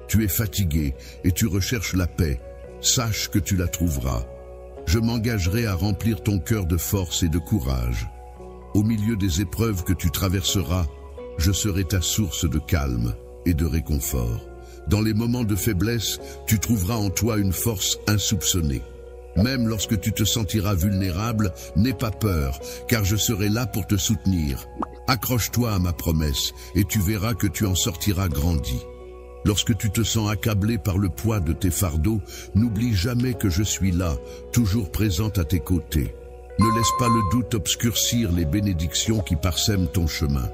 Tu es fatigué et tu recherches la paix. Sache que tu la trouveras. Je m'engagerai à remplir ton cœur de force et de courage. Au milieu des épreuves que tu traverseras, je serai ta source de calme et de réconfort. Dans les moments de faiblesse, tu trouveras en toi une force insoupçonnée. Même lorsque tu te sentiras vulnérable, n'aie pas peur, car je serai là pour te soutenir. Accroche-toi à ma promesse, et tu verras que tu en sortiras grandi. Lorsque tu te sens accablé par le poids de tes fardeaux, n'oublie jamais que je suis là, toujours présente à tes côtés. Ne laisse pas le doute obscurcir les bénédictions qui parsèment ton chemin.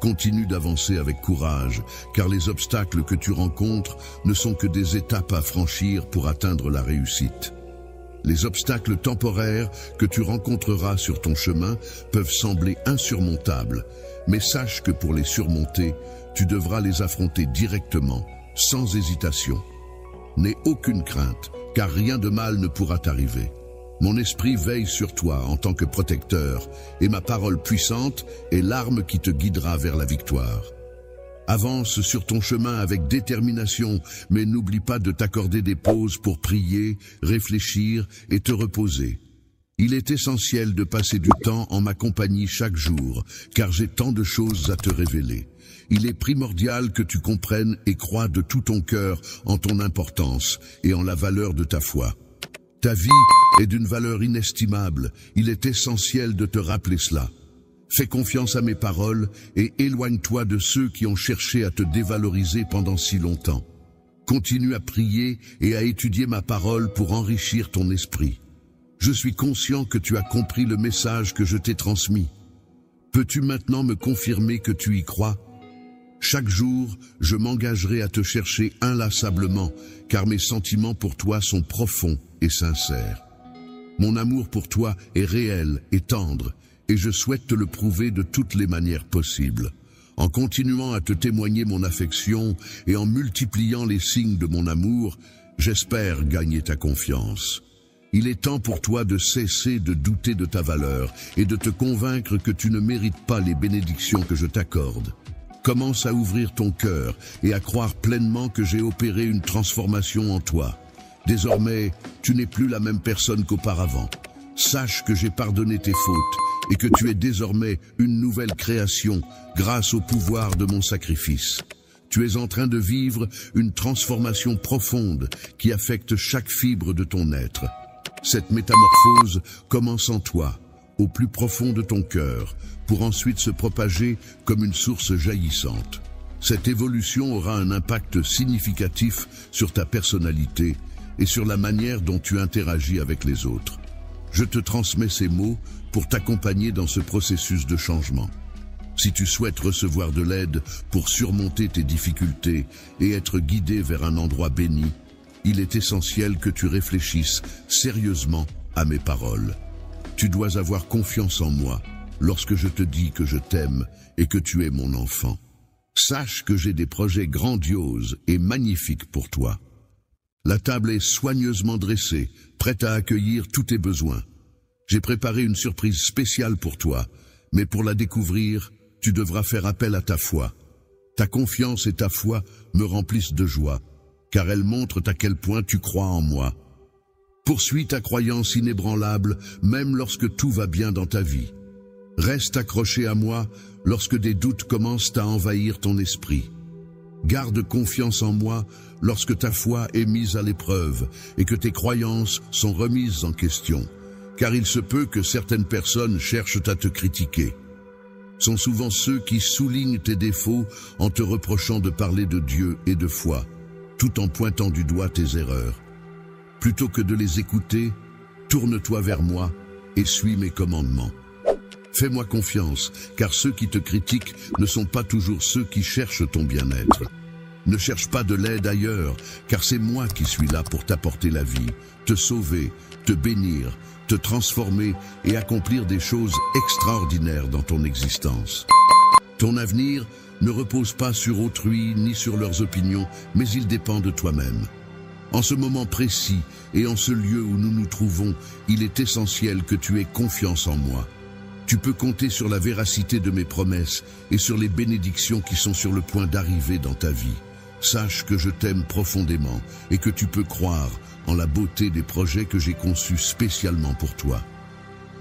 Continue d'avancer avec courage, car les obstacles que tu rencontres ne sont que des étapes à franchir pour atteindre la réussite. Les obstacles temporaires que tu rencontreras sur ton chemin peuvent sembler insurmontables, mais sache que pour les surmonter, tu devras les affronter directement, sans hésitation. N'aie aucune crainte, car rien de mal ne pourra t'arriver. Mon esprit veille sur toi en tant que protecteur, et ma parole puissante est l'arme qui te guidera vers la victoire. Avance sur ton chemin avec détermination, mais n'oublie pas de t'accorder des pauses pour prier, réfléchir et te reposer. Il est essentiel de passer du temps en ma compagnie chaque jour, car j'ai tant de choses à te révéler. Il est primordial que tu comprennes et crois de tout ton cœur en ton importance et en la valeur de ta foi. Ta vie est d'une valeur inestimable, il est essentiel de te rappeler cela. Fais confiance à mes paroles et éloigne-toi de ceux qui ont cherché à te dévaloriser pendant si longtemps. Continue à prier et à étudier ma parole pour enrichir ton esprit. Je suis conscient que tu as compris le message que je t'ai transmis. Peux-tu maintenant me confirmer que tu y crois ? Chaque jour, je m'engagerai à te chercher inlassablement, car mes sentiments pour toi sont profonds et sincères. Mon amour pour toi est réel et tendre, et je souhaite te le prouver de toutes les manières possibles. En continuant à te témoigner mon affection et en multipliant les signes de mon amour, j'espère gagner ta confiance. Il est temps pour toi de cesser de douter de ta valeur et de te convaincre que tu ne mérites pas les bénédictions que je t'accorde. Commence à ouvrir ton cœur et à croire pleinement que j'ai opéré une transformation en toi. Désormais, tu n'es plus la même personne qu'auparavant. Sache que j'ai pardonné tes fautes et que tu es désormais une nouvelle création grâce au pouvoir de mon sacrifice. Tu es en train de vivre une transformation profonde qui affecte chaque fibre de ton être. Cette métamorphose commence en toi, au plus profond de ton cœur, pour ensuite se propager comme une source jaillissante. Cette évolution aura un impact significatif sur ta personnalité et sur la manière dont tu interagis avec les autres. Je te transmets ces mots pour t'accompagner dans ce processus de changement. Si tu souhaites recevoir de l'aide pour surmonter tes difficultés et être guidé vers un endroit béni, il est essentiel que tu réfléchisses sérieusement à mes paroles. Tu dois avoir confiance en moi lorsque je te dis que je t'aime et que tu es mon enfant. Sache que j'ai des projets grandioses et magnifiques pour toi. La table est soigneusement dressée, prête à accueillir tous tes besoins. J'ai préparé une surprise spéciale pour toi, mais pour la découvrir, tu devras faire appel à ta foi. Ta confiance et ta foi me remplissent de joie, car elles montrent à quel point tu crois en moi. Poursuis ta croyance inébranlable, même lorsque tout va bien dans ta vie. Reste accroché à moi lorsque des doutes commencent à envahir ton esprit. Garde confiance en moi lorsque ta foi est mise à l'épreuve et que tes croyances sont remises en question, car il se peut que certaines personnes cherchent à te critiquer. Sont souvent ceux qui soulignent tes défauts en te reprochant de parler de Dieu et de foi, tout en pointant du doigt tes erreurs. Plutôt que de les écouter, tourne-toi vers moi et suis mes commandements. Fais-moi confiance, car ceux qui te critiquent ne sont pas toujours ceux qui cherchent ton bien-être. Ne cherche pas de l'aide ailleurs, car c'est moi qui suis là pour t'apporter la vie, te sauver, te bénir, te transformer et accomplir des choses extraordinaires dans ton existence. Ton avenir ne repose pas sur autrui ni sur leurs opinions, mais il dépend de toi-même. En ce moment précis et en ce lieu où nous nous trouvons, il est essentiel que tu aies confiance en moi. Tu peux compter sur la véracité de mes promesses et sur les bénédictions qui sont sur le point d'arriver dans ta vie. Sache que je t'aime profondément et que tu peux croire en la beauté des projets que j'ai conçus spécialement pour toi.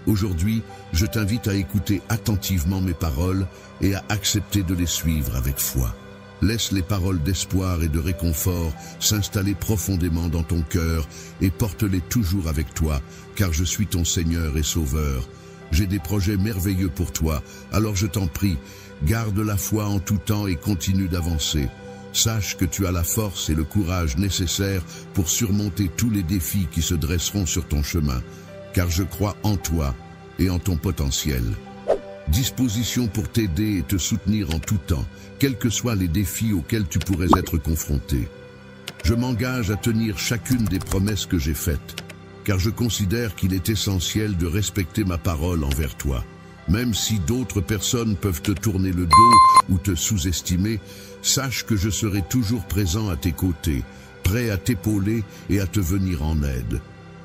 Aujourd'hui, je t'invite à écouter attentivement mes paroles et à accepter de les suivre avec foi. Laisse les paroles d'espoir et de réconfort s'installer profondément dans ton cœur et porte-les toujours avec toi, car je suis ton Seigneur et Sauveur. J'ai des projets merveilleux pour toi, alors je t'en prie, garde la foi en tout temps et continue d'avancer. Sache que tu as la force et le courage nécessaires pour surmonter tous les défis qui se dresseront sur ton chemin, car je crois en toi et en ton potentiel. Disposition pour t'aider et te soutenir en tout temps, quels que soient les défis auxquels tu pourrais être confronté. Je m'engage à tenir chacune des promesses que j'ai faites, car je considère qu'il est essentiel de respecter ma parole envers toi. Même si d'autres personnes peuvent te tourner le dos ou te sous-estimer, sache que je serai toujours présent à tes côtés, prêt à t'épauler et à te venir en aide.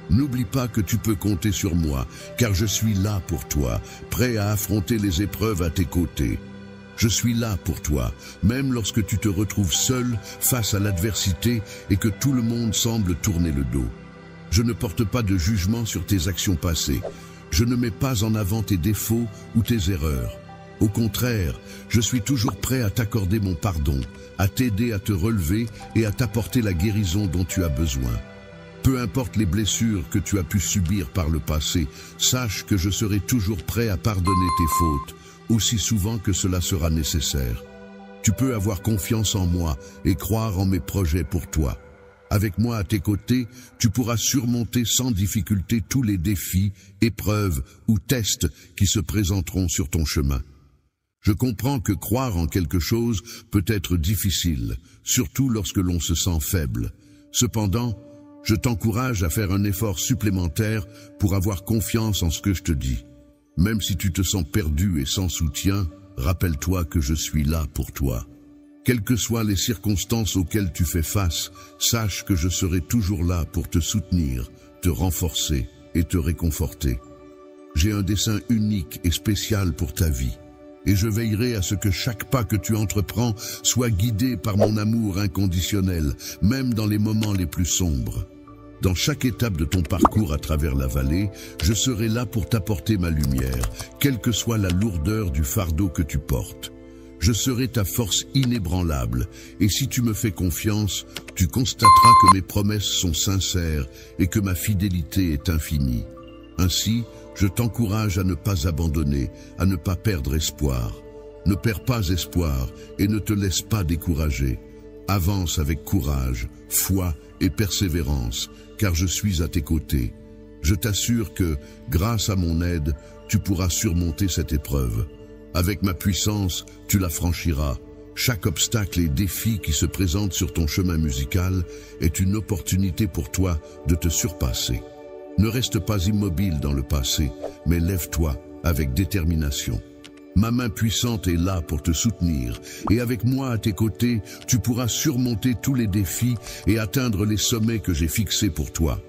N'oublie pas que tu peux compter sur moi, car je suis là pour toi, prêt à affronter les épreuves à tes côtés. Je suis là pour toi, même lorsque tu te retrouves seul face à l'adversité et que tout le monde semble tourner le dos. Je ne porte pas de jugement sur tes actions passées. Je ne mets pas en avant tes défauts ou tes erreurs. Au contraire, je suis toujours prêt à t'accorder mon pardon, à t'aider à te relever et à t'apporter la guérison dont tu as besoin. Peu importe les blessures que tu as pu subir par le passé, sache que je serai toujours prêt à pardonner tes fautes, aussi souvent que cela sera nécessaire. Tu peux avoir confiance en moi et croire en mes projets pour toi. Avec moi à tes côtés, tu pourras surmonter sans difficulté tous les défis, épreuves ou tests qui se présenteront sur ton chemin. Je comprends que croire en quelque chose peut être difficile, surtout lorsque l'on se sent faible. Cependant, je t'encourage à faire un effort supplémentaire pour avoir confiance en ce que je te dis. Même si tu te sens perdu et sans soutien, rappelle-toi que je suis là pour toi. Quelles que soient les circonstances auxquelles tu fais face, sache que je serai toujours là pour te soutenir, te renforcer et te réconforter. J'ai un dessein unique et spécial pour ta vie, et je veillerai à ce que chaque pas que tu entreprends soit guidé par mon amour inconditionnel, même dans les moments les plus sombres. Dans chaque étape de ton parcours à travers la vallée, je serai là pour t'apporter ma lumière, quelle que soit la lourdeur du fardeau que tu portes. Je serai ta force inébranlable, et si tu me fais confiance, tu constateras que mes promesses sont sincères et que ma fidélité est infinie. Ainsi, je t'encourage à ne pas abandonner, à ne pas perdre espoir. Ne perds pas espoir et ne te laisse pas décourager. Avance avec courage, foi et persévérance, car je suis à tes côtés. Je t'assure que, grâce à mon aide, tu pourras surmonter cette épreuve. Avec ma puissance, tu la franchiras. Chaque obstacle et défi qui se présente sur ton chemin musical est une opportunité pour toi de te surpasser. Ne reste pas immobile dans le passé, mais lève-toi avec détermination. Ma main puissante est là pour te soutenir, et avec moi à tes côtés, tu pourras surmonter tous les défis et atteindre les sommets que j'ai fixés pour toi.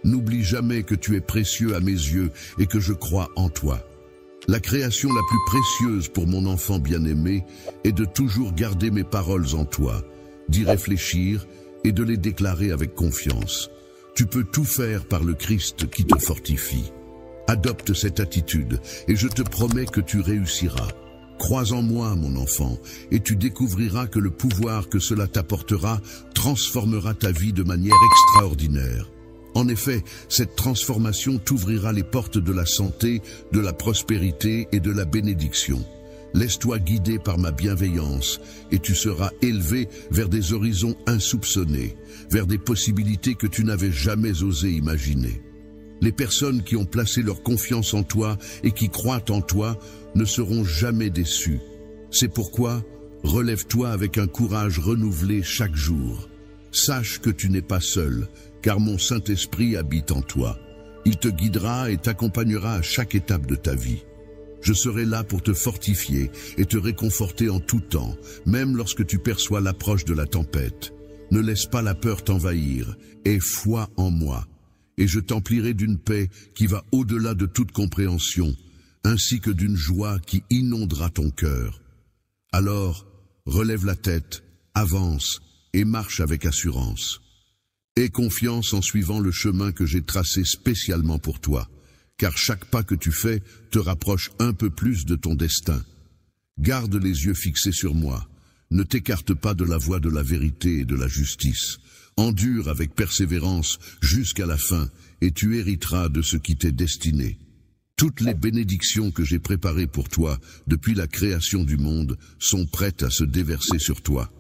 N'oublie jamais que tu es précieux à mes yeux et que je crois en toi. La création la plus précieuse pour mon enfant bien-aimé est de toujours garder mes paroles en toi, d'y réfléchir et de les déclarer avec confiance. Tu peux tout faire par le Christ qui te fortifie. Adopte cette attitude et je te promets que tu réussiras. Crois en moi, mon enfant, et tu découvriras que le pouvoir que cela t'apportera transformera ta vie de manière extraordinaire. En effet, cette transformation t'ouvrira les portes de la santé, de la prospérité et de la bénédiction. Laisse-toi guider par ma bienveillance et tu seras élevé vers des horizons insoupçonnés, vers des possibilités que tu n'avais jamais osé imaginer. Les personnes qui ont placé leur confiance en toi et qui croient en toi ne seront jamais déçues. C'est pourquoi, relève-toi avec un courage renouvelé chaque jour. Sache que tu n'es pas seul, car mon Saint-Esprit habite en toi. Il te guidera et t'accompagnera à chaque étape de ta vie. Je serai là pour te fortifier et te réconforter en tout temps, même lorsque tu perçois l'approche de la tempête. Ne laisse pas la peur t'envahir, aie foi en moi, et je t'emplirai d'une paix qui va au-delà de toute compréhension, ainsi que d'une joie qui inondera ton cœur. Alors, relève la tête, avance et marche avec assurance. Aie confiance en suivant le chemin que j'ai tracé spécialement pour toi, car chaque pas que tu fais te rapproche un peu plus de ton destin. Garde les yeux fixés sur moi, ne t'écarte pas de la voie de la vérité et de la justice. Endure avec persévérance jusqu'à la fin, et tu hériteras de ce qui t'est destiné. Toutes les bénédictions que j'ai préparées pour toi depuis la création du monde sont prêtes à se déverser sur toi.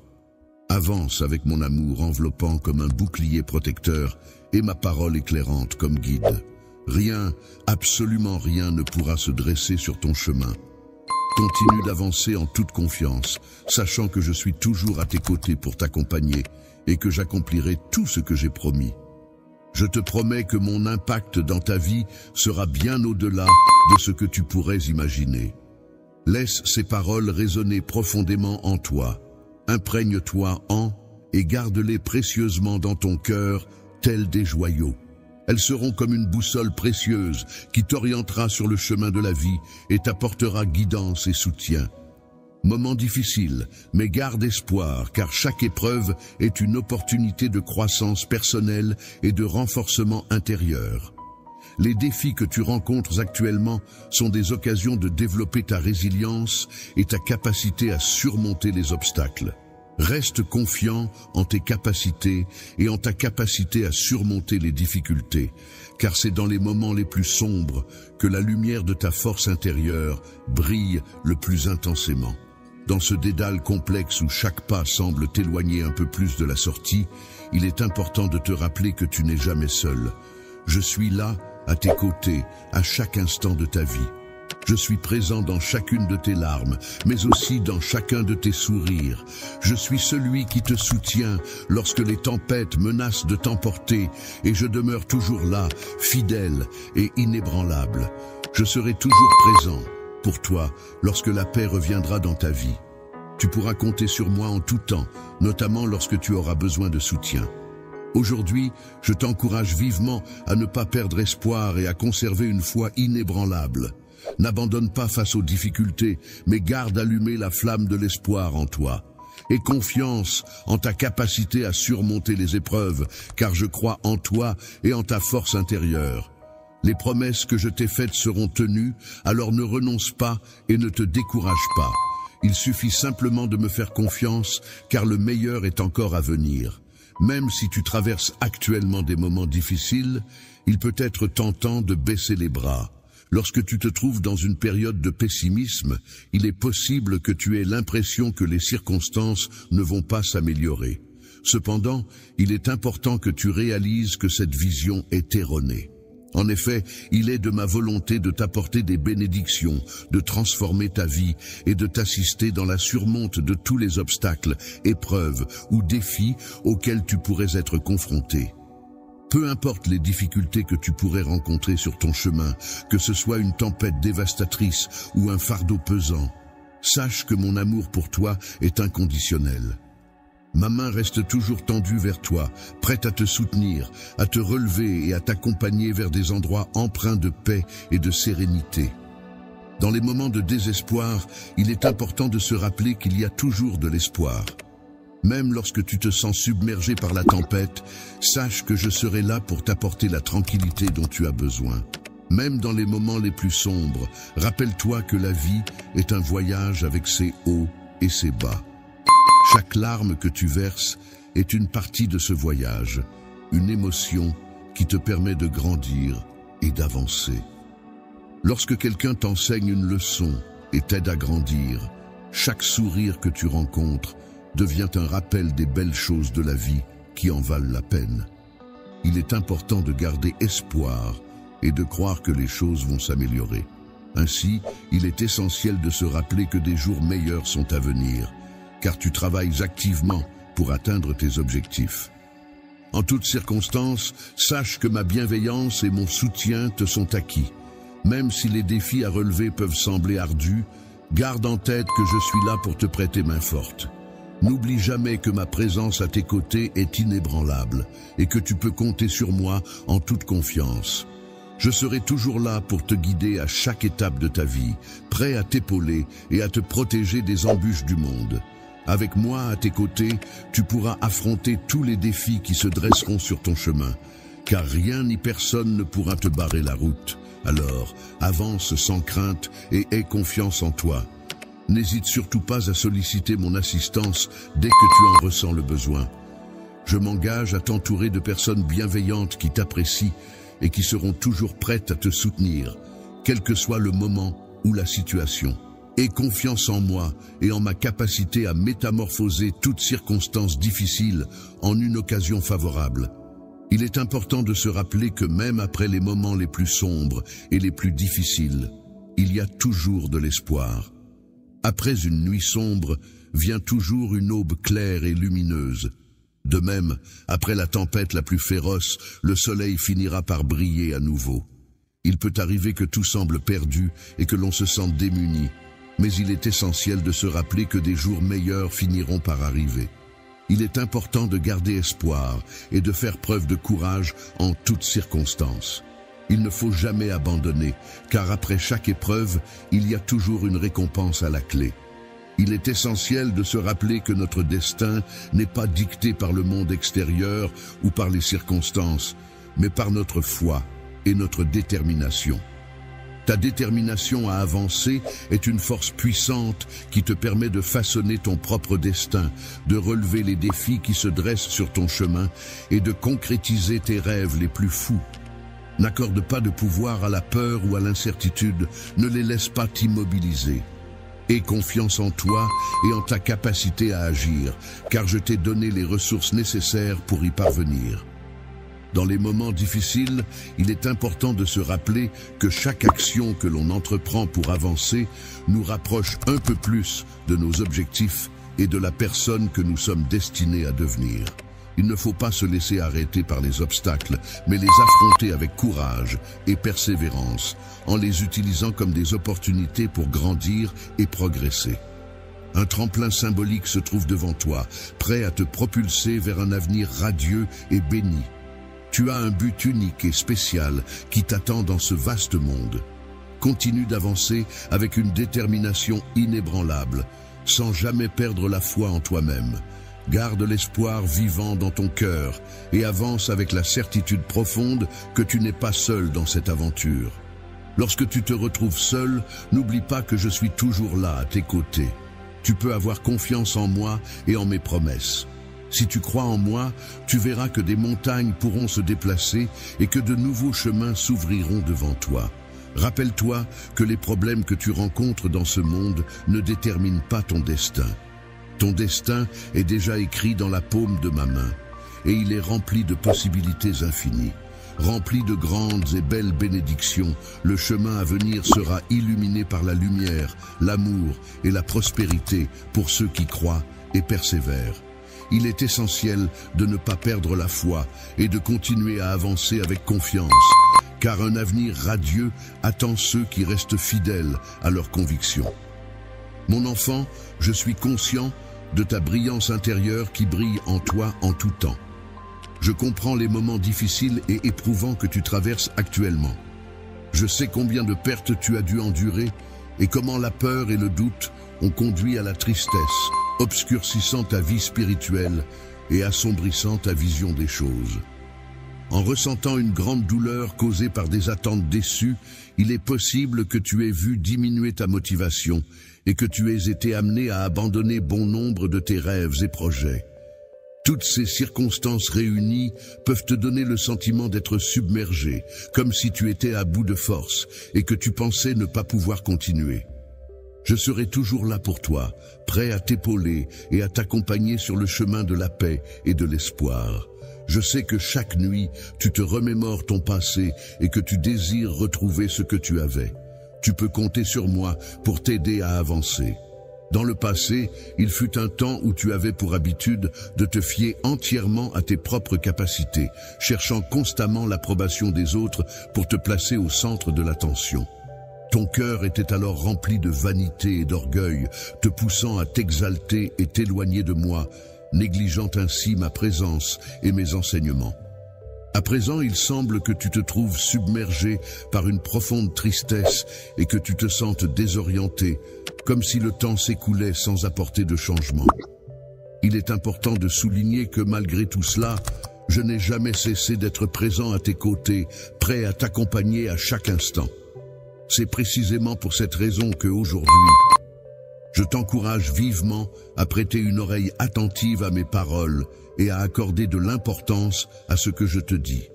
Avance avec mon amour enveloppant comme un bouclier protecteur et ma parole éclairante comme guide. Rien, absolument rien ne pourra se dresser sur ton chemin. Continue d'avancer en toute confiance, sachant que je suis toujours à tes côtés pour t'accompagner et que j'accomplirai tout ce que j'ai promis. Je te promets que mon impact dans ta vie sera bien au-delà de ce que tu pourrais imaginer. Laisse ces paroles résonner profondément en toi. Imprègne-toi en et garde-les précieusement dans ton cœur, tels des joyaux. Elles seront comme une boussole précieuse qui t'orientera sur le chemin de la vie et t'apportera guidance et soutien. Moment difficile, mais garde espoir, car chaque épreuve est une opportunité de croissance personnelle et de renforcement intérieur. Les défis que tu rencontres actuellement sont des occasions de développer ta résilience et ta capacité à surmonter les obstacles. Reste confiant en tes capacités et en ta capacité à surmonter les difficultés, car c'est dans les moments les plus sombres que la lumière de ta force intérieure brille le plus intensément. Dans ce dédale complexe où chaque pas semble t'éloigner un peu plus de la sortie, il est important de te rappeler que tu n'es jamais seul. Je suis là, à tes côtés, à chaque instant de ta vie. Je suis présent dans chacune de tes larmes, mais aussi dans chacun de tes sourires. Je suis celui qui te soutient lorsque les tempêtes menacent de t'emporter, et je demeure toujours là, fidèle et inébranlable. Je serai toujours présent pour toi lorsque la paix reviendra dans ta vie. Tu pourras compter sur moi en tout temps, notamment lorsque tu auras besoin de soutien. Aujourd'hui, je t'encourage vivement à ne pas perdre espoir et à conserver une foi inébranlable. N'abandonne pas face aux difficultés, mais garde allumée la flamme de l'espoir en toi. Aie confiance en ta capacité à surmonter les épreuves, car je crois en toi et en ta force intérieure. Les promesses que je t'ai faites seront tenues, alors ne renonce pas et ne te décourage pas. Il suffit simplement de me faire confiance, car le meilleur est encore à venir. Même si tu traverses actuellement des moments difficiles, il peut être tentant de baisser les bras. Lorsque tu te trouves dans une période de pessimisme, il est possible que tu aies l'impression que les circonstances ne vont pas s'améliorer. Cependant, il est important que tu réalises que cette vision est erronée. En effet, il est de ma volonté de t'apporter des bénédictions, de transformer ta vie et de t'assister dans la surmonte de tous les obstacles, épreuves ou défis auxquels tu pourrais être confronté. Peu importe les difficultés que tu pourrais rencontrer sur ton chemin, que ce soit une tempête dévastatrice ou un fardeau pesant, sache que mon amour pour toi est inconditionnel. Ma main reste toujours tendue vers toi, prête à te soutenir, à te relever et à t'accompagner vers des endroits empreints de paix et de sérénité. Dans les moments de désespoir, il est important de se rappeler qu'il y a toujours de l'espoir. Même lorsque tu te sens submergé par la tempête, sache que je serai là pour t'apporter la tranquillité dont tu as besoin. Même dans les moments les plus sombres, rappelle-toi que la vie est un voyage avec ses hauts et ses bas. Chaque larme que tu verses est une partie de ce voyage, une émotion qui te permet de grandir et d'avancer. Lorsque quelqu'un t'enseigne une leçon et t'aide à grandir, chaque sourire que tu rencontres devient un rappel des belles choses de la vie qui en valent la peine. Il est important de garder espoir et de croire que les choses vont s'améliorer. Ainsi, il est essentiel de se rappeler que des jours meilleurs sont à venir, car tu travailles activement pour atteindre tes objectifs. En toutes circonstances, sache que ma bienveillance et mon soutien te sont acquis. Même si les défis à relever peuvent sembler ardus, garde en tête que je suis là pour te prêter main forte. N'oublie jamais que ma présence à tes côtés est inébranlable et que tu peux compter sur moi en toute confiance. Je serai toujours là pour te guider à chaque étape de ta vie, prêt à t'épauler et à te protéger des embûches du monde. Avec moi à tes côtés, tu pourras affronter tous les défis qui se dresseront sur ton chemin, car rien ni personne ne pourra te barrer la route. Alors, avance sans crainte et aie confiance en toi. N'hésite surtout pas à solliciter mon assistance dès que tu en ressens le besoin. Je m'engage à t'entourer de personnes bienveillantes qui t'apprécient et qui seront toujours prêtes à te soutenir, quel que soit le moment ou la situation. Aie confiance en moi et en ma capacité à métamorphoser toute circonstance difficile en une occasion favorable. Il est important de se rappeler que même après les moments les plus sombres et les plus difficiles, il y a toujours de l'espoir. Après une nuit sombre, vient toujours une aube claire et lumineuse. De même, après la tempête la plus féroce, le soleil finira par briller à nouveau. Il peut arriver que tout semble perdu et que l'on se sente démuni, mais il est essentiel de se rappeler que des jours meilleurs finiront par arriver. Il est important de garder espoir et de faire preuve de courage en toutes circonstances. Il ne faut jamais abandonner, car après chaque épreuve, il y a toujours une récompense à la clé. Il est essentiel de se rappeler que notre destin n'est pas dicté par le monde extérieur ou par les circonstances, mais par notre foi et notre détermination. Ta détermination à avancer est une force puissante qui te permet de façonner ton propre destin, de relever les défis qui se dressent sur ton chemin et de concrétiser tes rêves les plus fous. N'accorde pas de pouvoir à la peur ou à l'incertitude, ne les laisse pas t'immobiliser. Aie confiance en toi et en ta capacité à agir, car je t'ai donné les ressources nécessaires pour y parvenir. Dans les moments difficiles, il est important de se rappeler que chaque action que l'on entreprend pour avancer nous rapproche un peu plus de nos objectifs et de la personne que nous sommes destinés à devenir. Il ne faut pas se laisser arrêter par les obstacles, mais les affronter avec courage et persévérance, en les utilisant comme des opportunités pour grandir et progresser. Un tremplin symbolique se trouve devant toi, prêt à te propulser vers un avenir radieux et béni. Tu as un but unique et spécial qui t'attend dans ce vaste monde. Continue d'avancer avec une détermination inébranlable, sans jamais perdre la foi en toi-même. Garde l'espoir vivant dans ton cœur et avance avec la certitude profonde que tu n'es pas seul dans cette aventure. Lorsque tu te retrouves seul, n'oublie pas que je suis toujours là à tes côtés. Tu peux avoir confiance en moi et en mes promesses. Si tu crois en moi, tu verras que des montagnes pourront se déplacer et que de nouveaux chemins s'ouvriront devant toi. Rappelle-toi que les problèmes que tu rencontres dans ce monde ne déterminent pas ton destin. Ton destin est déjà écrit dans la paume de ma main, et il est rempli de possibilités infinies. Rempli de grandes et belles bénédictions, le chemin à venir sera illuminé par la lumière, l'amour et la prospérité pour ceux qui croient et persévèrent. Il est essentiel de ne pas perdre la foi et de continuer à avancer avec confiance, car un avenir radieux attend ceux qui restent fidèles à leurs convictions. Mon enfant, je suis conscient de ta brillance intérieure qui brille en toi en tout temps. Je comprends les moments difficiles et éprouvants que tu traverses actuellement. Je sais combien de pertes tu as dû endurer et comment la peur et le doute ont conduit à la tristesse, obscurcissant ta vie spirituelle et assombrissant ta vision des choses. En ressentant une grande douleur causée par des attentes déçues, il est possible que tu aies vu diminuer ta motivation et que tu aies été amené à abandonner bon nombre de tes rêves et projets. Toutes ces circonstances réunies peuvent te donner le sentiment d'être submergé, comme si tu étais à bout de force et que tu pensais ne pas pouvoir continuer. Je serai toujours là pour toi, prêt à t'épauler et à t'accompagner sur le chemin de la paix et de l'espoir. Je sais que chaque nuit, tu te remémores ton passé et que tu désires retrouver ce que tu avais. Tu peux compter sur moi pour t'aider à avancer. Dans le passé, il fut un temps où tu avais pour habitude de te fier entièrement à tes propres capacités, cherchant constamment l'approbation des autres pour te placer au centre de l'attention. Ton cœur était alors rempli de vanité et d'orgueil, te poussant à t'exalter et t'éloigner de moi, négligeant ainsi ma présence et mes enseignements. À présent, il semble que tu te trouves submergé par une profonde tristesse et que tu te sentes désorienté, comme si le temps s'écoulait sans apporter de changement. Il est important de souligner que malgré tout cela, je n'ai jamais cessé d'être présent à tes côtés, prêt à t'accompagner à chaque instant. C'est précisément pour cette raison que aujourd'hui, je t'encourage vivement à prêter une oreille attentive à mes paroles et à accorder de l'importance à ce que je te dis.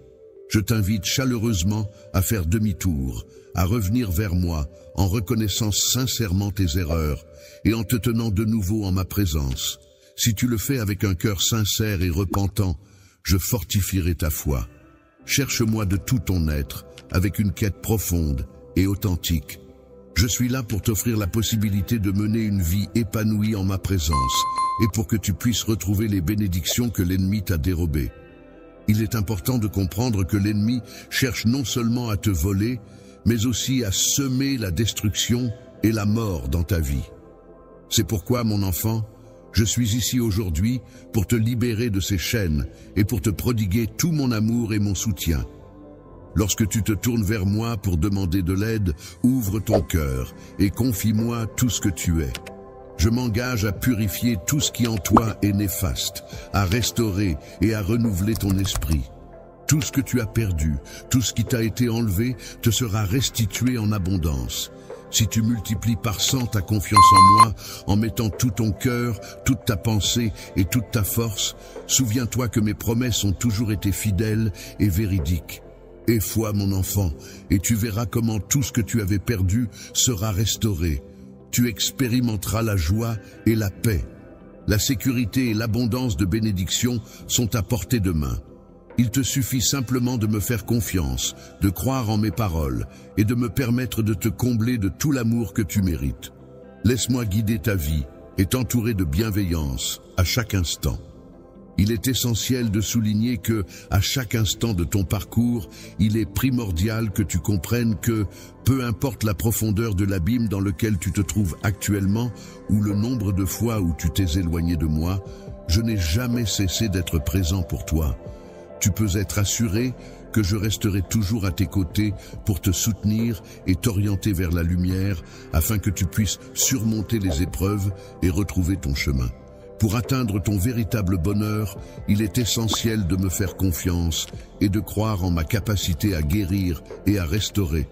Je t'invite chaleureusement à faire demi-tour, à revenir vers moi en reconnaissant sincèrement tes erreurs et en te tenant de nouveau en ma présence. Si tu le fais avec un cœur sincère et repentant, je fortifierai ta foi. Cherche-moi de tout ton être, avec une quête profonde et authentique. Je suis là pour t'offrir la possibilité de mener une vie épanouie en ma présence et pour que tu puisses retrouver les bénédictions que l'ennemi t'a dérobées. Il est important de comprendre que l'ennemi cherche non seulement à te voler, mais aussi à semer la destruction et la mort dans ta vie. C'est pourquoi, mon enfant, je suis ici aujourd'hui pour te libérer de ces chaînes et pour te prodiguer tout mon amour et mon soutien. Lorsque tu te tournes vers moi pour demander de l'aide, ouvre ton cœur et confie-moi tout ce que tu es. Je m'engage à purifier tout ce qui en toi est néfaste, à restaurer et à renouveler ton esprit. Tout ce que tu as perdu, tout ce qui t'a été enlevé, te sera restitué en abondance. Si tu multiplies par 100 ta confiance en moi, en mettant tout ton cœur, toute ta pensée et toute ta force, souviens-toi que mes promesses ont toujours été fidèles et véridiques. Aie foi, mon enfant, et tu verras comment tout ce que tu avais perdu sera restauré. Tu expérimenteras la joie et la paix. La sécurité et l'abondance de bénédictions sont à portée de main. Il te suffit simplement de me faire confiance, de croire en mes paroles et de me permettre de te combler de tout l'amour que tu mérites. Laisse-moi guider ta vie et t'entourer de bienveillance à chaque instant. Il est essentiel de souligner que, à chaque instant de ton parcours, il est primordial que tu comprennes que, peu importe la profondeur de l'abîme dans lequel tu te trouves actuellement, ou le nombre de fois où tu t'es éloigné de moi, je n'ai jamais cessé d'être présent pour toi. Tu peux être assuré que je resterai toujours à tes côtés pour te soutenir et t'orienter vers la lumière afin que tu puisses surmonter les épreuves et retrouver ton chemin. Pour atteindre ton véritable bonheur, il est essentiel de me faire confiance et de croire en ma capacité à guérir et à restaurer.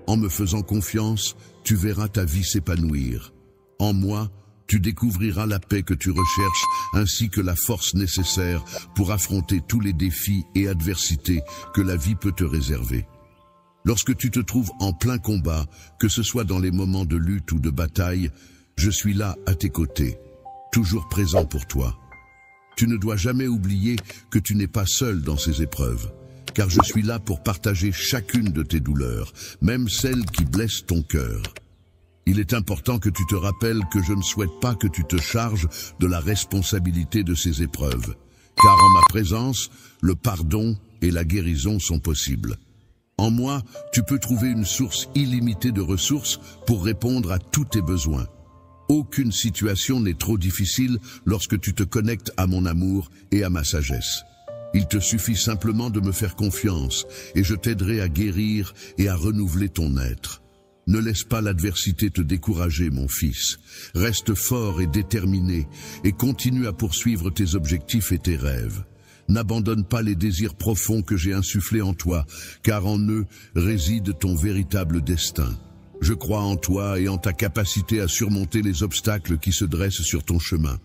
En me faisant confiance, tu verras ta vie s'épanouir. En moi, tu découvriras la paix que tu recherches ainsi que la force nécessaire pour affronter tous les défis et adversités que la vie peut te réserver. Lorsque tu te trouves en plein combat, que ce soit dans les moments de lutte ou de bataille, je suis là à tes côtés, toujours présent pour toi. Tu ne dois jamais oublier que tu n'es pas seul dans ces épreuves, car je suis là pour partager chacune de tes douleurs, même celles qui blessent ton cœur. Il est important que tu te rappelles que je ne souhaite pas que tu te charges de la responsabilité de ces épreuves, car en ma présence, le pardon et la guérison sont possibles. En moi, tu peux trouver une source illimitée de ressources pour répondre à tous tes besoins. Aucune situation n'est trop difficile lorsque tu te connectes à mon amour et à ma sagesse. Il te suffit simplement de me faire confiance et je t'aiderai à guérir et à renouveler ton être. Ne laisse pas l'adversité te décourager, mon fils. Reste fort et déterminé et continue à poursuivre tes objectifs et tes rêves. N'abandonne pas les désirs profonds que j'ai insufflés en toi, car en eux réside ton véritable destin. Je crois en toi et en ta capacité à surmonter les obstacles qui se dressent sur ton chemin.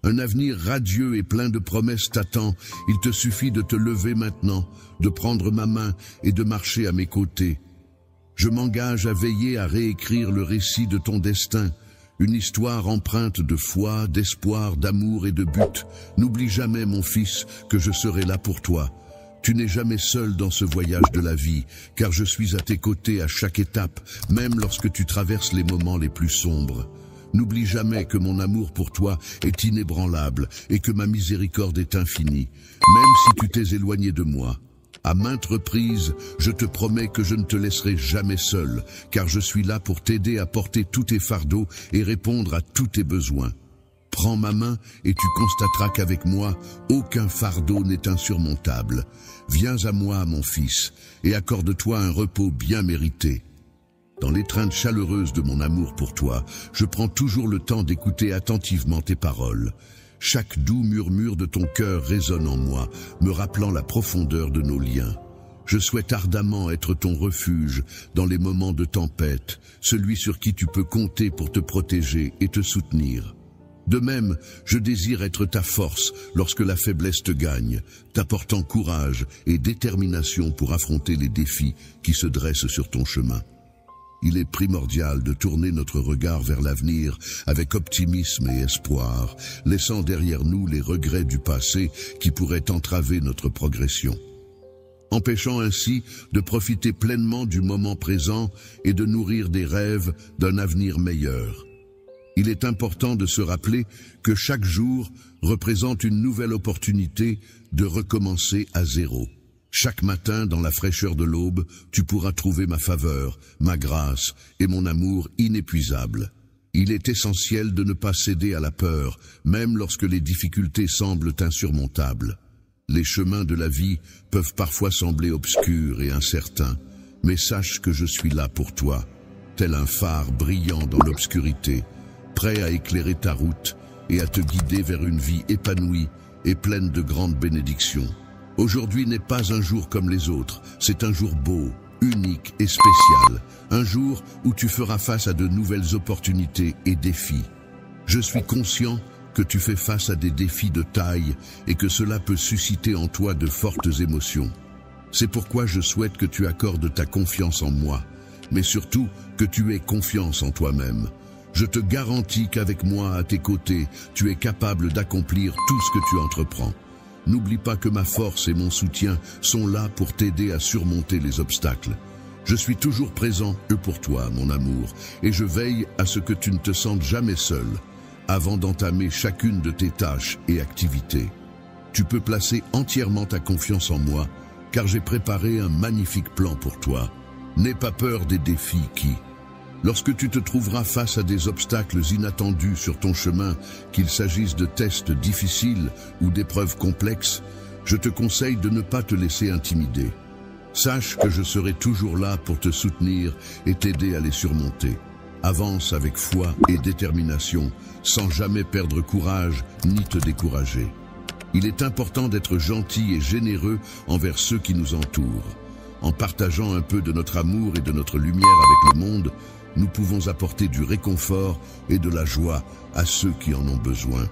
Un avenir radieux et plein de promesses t'attend. Il te suffit de te lever maintenant, de prendre ma main et de marcher à mes côtés. Je m'engage à veiller à réécrire le récit de ton destin, Une histoire empreinte de foi, d'espoir, d'amour et de but. N'oublie jamais, mon fils, que je serai là pour toi. Tu n'es jamais seul dans ce voyage de la vie, car je suis à tes côtés à chaque étape, même lorsque tu traverses les moments les plus sombres. N'oublie jamais que mon amour pour toi est inébranlable et que ma miséricorde est infinie, même si tu t'es éloigné de moi. À maintes reprises, je te promets que je ne te laisserai jamais seul, car je suis là pour t'aider à porter tous tes fardeaux et répondre à tous tes besoins. Prends ma main et tu constateras qu'avec moi, aucun fardeau n'est insurmontable. Viens à moi, mon fils, et accorde-toi un repos bien mérité. Dans l'étreinte chaleureuse de mon amour pour toi, je prends toujours le temps d'écouter attentivement tes paroles. Chaque doux murmure de ton cœur résonne en moi, me rappelant la profondeur de nos liens. Je souhaite ardemment être ton refuge dans les moments de tempête, celui sur qui tu peux compter pour te protéger et te soutenir. De même, je désire être ta force lorsque la faiblesse te gagne, t'apportant courage et détermination pour affronter les défis qui se dressent sur ton chemin. Il est primordial de tourner notre regard vers l'avenir avec optimisme et espoir, laissant derrière nous les regrets du passé qui pourraient entraver notre progression, empêchant ainsi de profiter pleinement du moment présent et de nourrir des rêves d'un avenir meilleur. Il est important de se rappeler que chaque jour représente une nouvelle opportunité de recommencer à zéro. Chaque matin, dans la fraîcheur de l'aube, tu pourras trouver ma faveur, ma grâce et mon amour inépuisable. Il est essentiel de ne pas céder à la peur, même lorsque les difficultés semblent insurmontables. Les chemins de la vie peuvent parfois sembler obscurs et incertains, mais sache que je suis là pour toi, tel un phare brillant dans l'obscurité, prêt à éclairer ta route et à te guider vers une vie épanouie et pleine de grandes bénédictions. Aujourd'hui n'est pas un jour comme les autres, c'est un jour beau, unique et spécial, un jour où tu feras face à de nouvelles opportunités et défis. Je suis conscient que tu fais face à des défis de taille et que cela peut susciter en toi de fortes émotions. C'est pourquoi je souhaite que tu accordes ta confiance en moi, mais surtout que tu aies confiance en toi-même. Je te garantis qu'avec moi à tes côtés, tu es capable d'accomplir tout ce que tu entreprends. N'oublie pas que ma force et mon soutien sont là pour t'aider à surmonter les obstacles. Je suis toujours présent pour toi, mon amour, et je veille à ce que tu ne te sentes jamais seul, avant d'entamer chacune de tes tâches et activités. Tu peux placer entièrement ta confiance en moi, car j'ai préparé un magnifique plan pour toi. N'aie pas peur des défis qui, lorsque tu te trouveras face à des obstacles inattendus sur ton chemin, qu'il s'agisse de tests difficiles ou d'épreuves complexes, je te conseille de ne pas te laisser intimider. Sache que je serai toujours là pour te soutenir et t'aider à les surmonter. Avance avec foi et détermination, sans jamais perdre courage ni te décourager. Il est important d'être gentil et généreux envers ceux qui nous entourent. En partageant un peu de notre amour et de notre lumière avec le monde, nous pouvons apporter du réconfort et de la joie à ceux qui en ont besoin.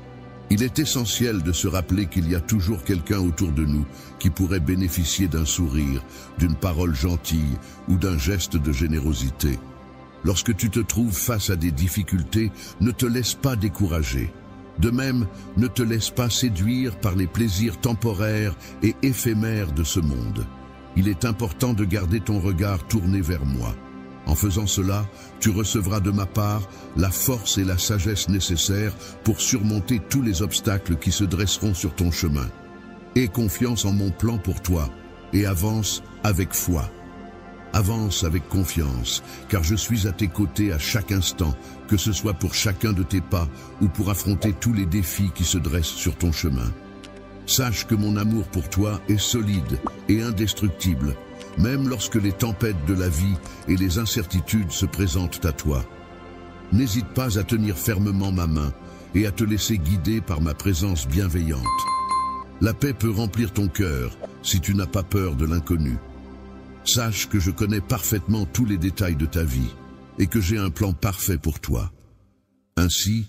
Il est essentiel de se rappeler qu'il y a toujours quelqu'un autour de nous qui pourrait bénéficier d'un sourire, d'une parole gentille ou d'un geste de générosité. Lorsque tu te trouves face à des difficultés, ne te laisse pas décourager. De même, ne te laisse pas séduire par les plaisirs temporaires et éphémères de ce monde. Il est important de garder ton regard tourné vers moi. En faisant cela, tu recevras de ma part la force et la sagesse nécessaires pour surmonter tous les obstacles qui se dresseront sur ton chemin. Aie confiance en mon plan pour toi et avance avec foi. Avance avec confiance, car je suis à tes côtés à chaque instant, que ce soit pour chacun de tes pas ou pour affronter tous les défis qui se dressent sur ton chemin. Sache que mon amour pour toi est solide et indestructible, même lorsque les tempêtes de la vie et les incertitudes se présentent à toi. N'hésite pas à tenir fermement ma main et à te laisser guider par ma présence bienveillante. La paix peut remplir ton cœur si tu n'as pas peur de l'inconnu. Sache que je connais parfaitement tous les détails de ta vie et que j'ai un plan parfait pour toi. Ainsi,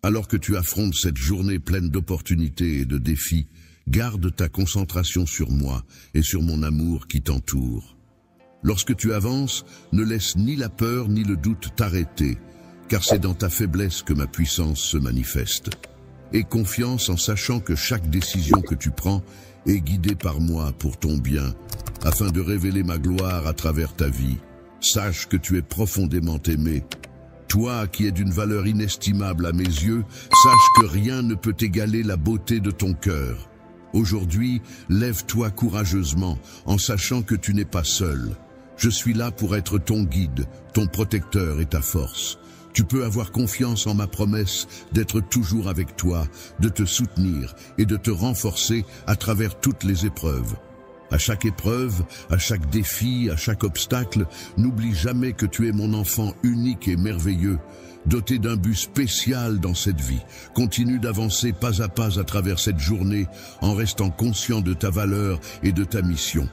alors que tu affrontes cette journée pleine d'opportunités et de défis, garde ta concentration sur moi et sur mon amour qui t'entoure. Lorsque tu avances, ne laisse ni la peur ni le doute t'arrêter, car c'est dans ta faiblesse que ma puissance se manifeste. Aie confiance en sachant que chaque décision que tu prends est guidée par moi pour ton bien, afin de révéler ma gloire à travers ta vie. Sache que tu es profondément aimé. Toi qui es d'une valeur inestimable à mes yeux, sache que rien ne peut égaler la beauté de ton cœur. Aujourd'hui, lève-toi courageusement en sachant que tu n'es pas seul. Je suis là pour être ton guide, ton protecteur et ta force. Tu peux avoir confiance en ma promesse d'être toujours avec toi, de te soutenir et de te renforcer à travers toutes les épreuves. À chaque épreuve, à chaque défi, à chaque obstacle, n'oublie jamais que tu es mon enfant unique et merveilleux, doté d'un but spécial dans cette vie. Continue d'avancer pas à pas à travers cette journée en restant conscient de ta valeur et de ta mission.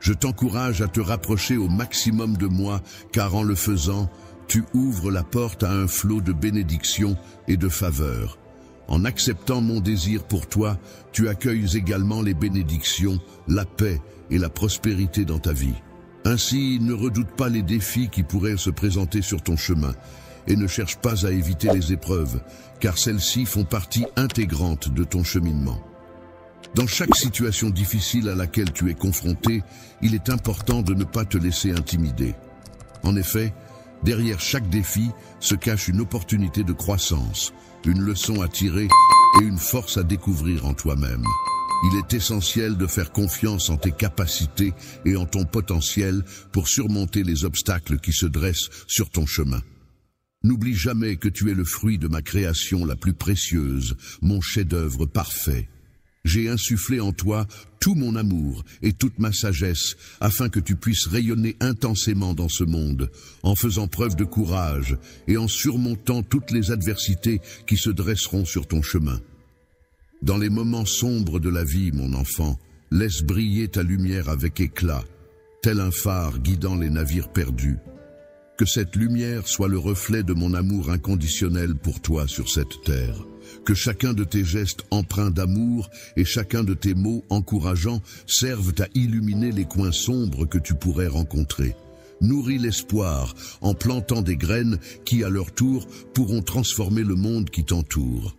Je t'encourage à te rapprocher au maximum de moi, car en le faisant, tu ouvres la porte à un flot de bénédictions et de faveurs. En acceptant mon désir pour toi, tu accueilles également les bénédictions, la paix et la prospérité dans ta vie. Ainsi, ne redoute pas les défis qui pourraient se présenter sur ton chemin et ne cherche pas à éviter les épreuves, car celles-ci font partie intégrante de ton cheminement. Dans chaque situation difficile à laquelle tu es confronté, il est important de ne pas te laisser intimider. En effet, derrière chaque défi se cache une opportunité de croissance, une leçon à tirer et une force à découvrir en toi-même. Il est essentiel de faire confiance en tes capacités et en ton potentiel pour surmonter les obstacles qui se dressent sur ton chemin. N'oublie jamais que tu es le fruit de ma création la plus précieuse, mon chef-d'œuvre parfait. J'ai insufflé en toi tout mon amour et toute ma sagesse afin que tu puisses rayonner intensément dans ce monde, en faisant preuve de courage et en surmontant toutes les adversités qui se dresseront sur ton chemin. Dans les moments sombres de la vie, mon enfant, laisse briller ta lumière avec éclat, tel un phare guidant les navires perdus. Que cette lumière soit le reflet de mon amour inconditionnel pour toi sur cette terre. Que chacun de tes gestes empreints d'amour et chacun de tes mots encourageants servent à illuminer les coins sombres que tu pourrais rencontrer. Nourris l'espoir en plantant des graines qui, à leur tour, pourront transformer le monde qui t'entoure.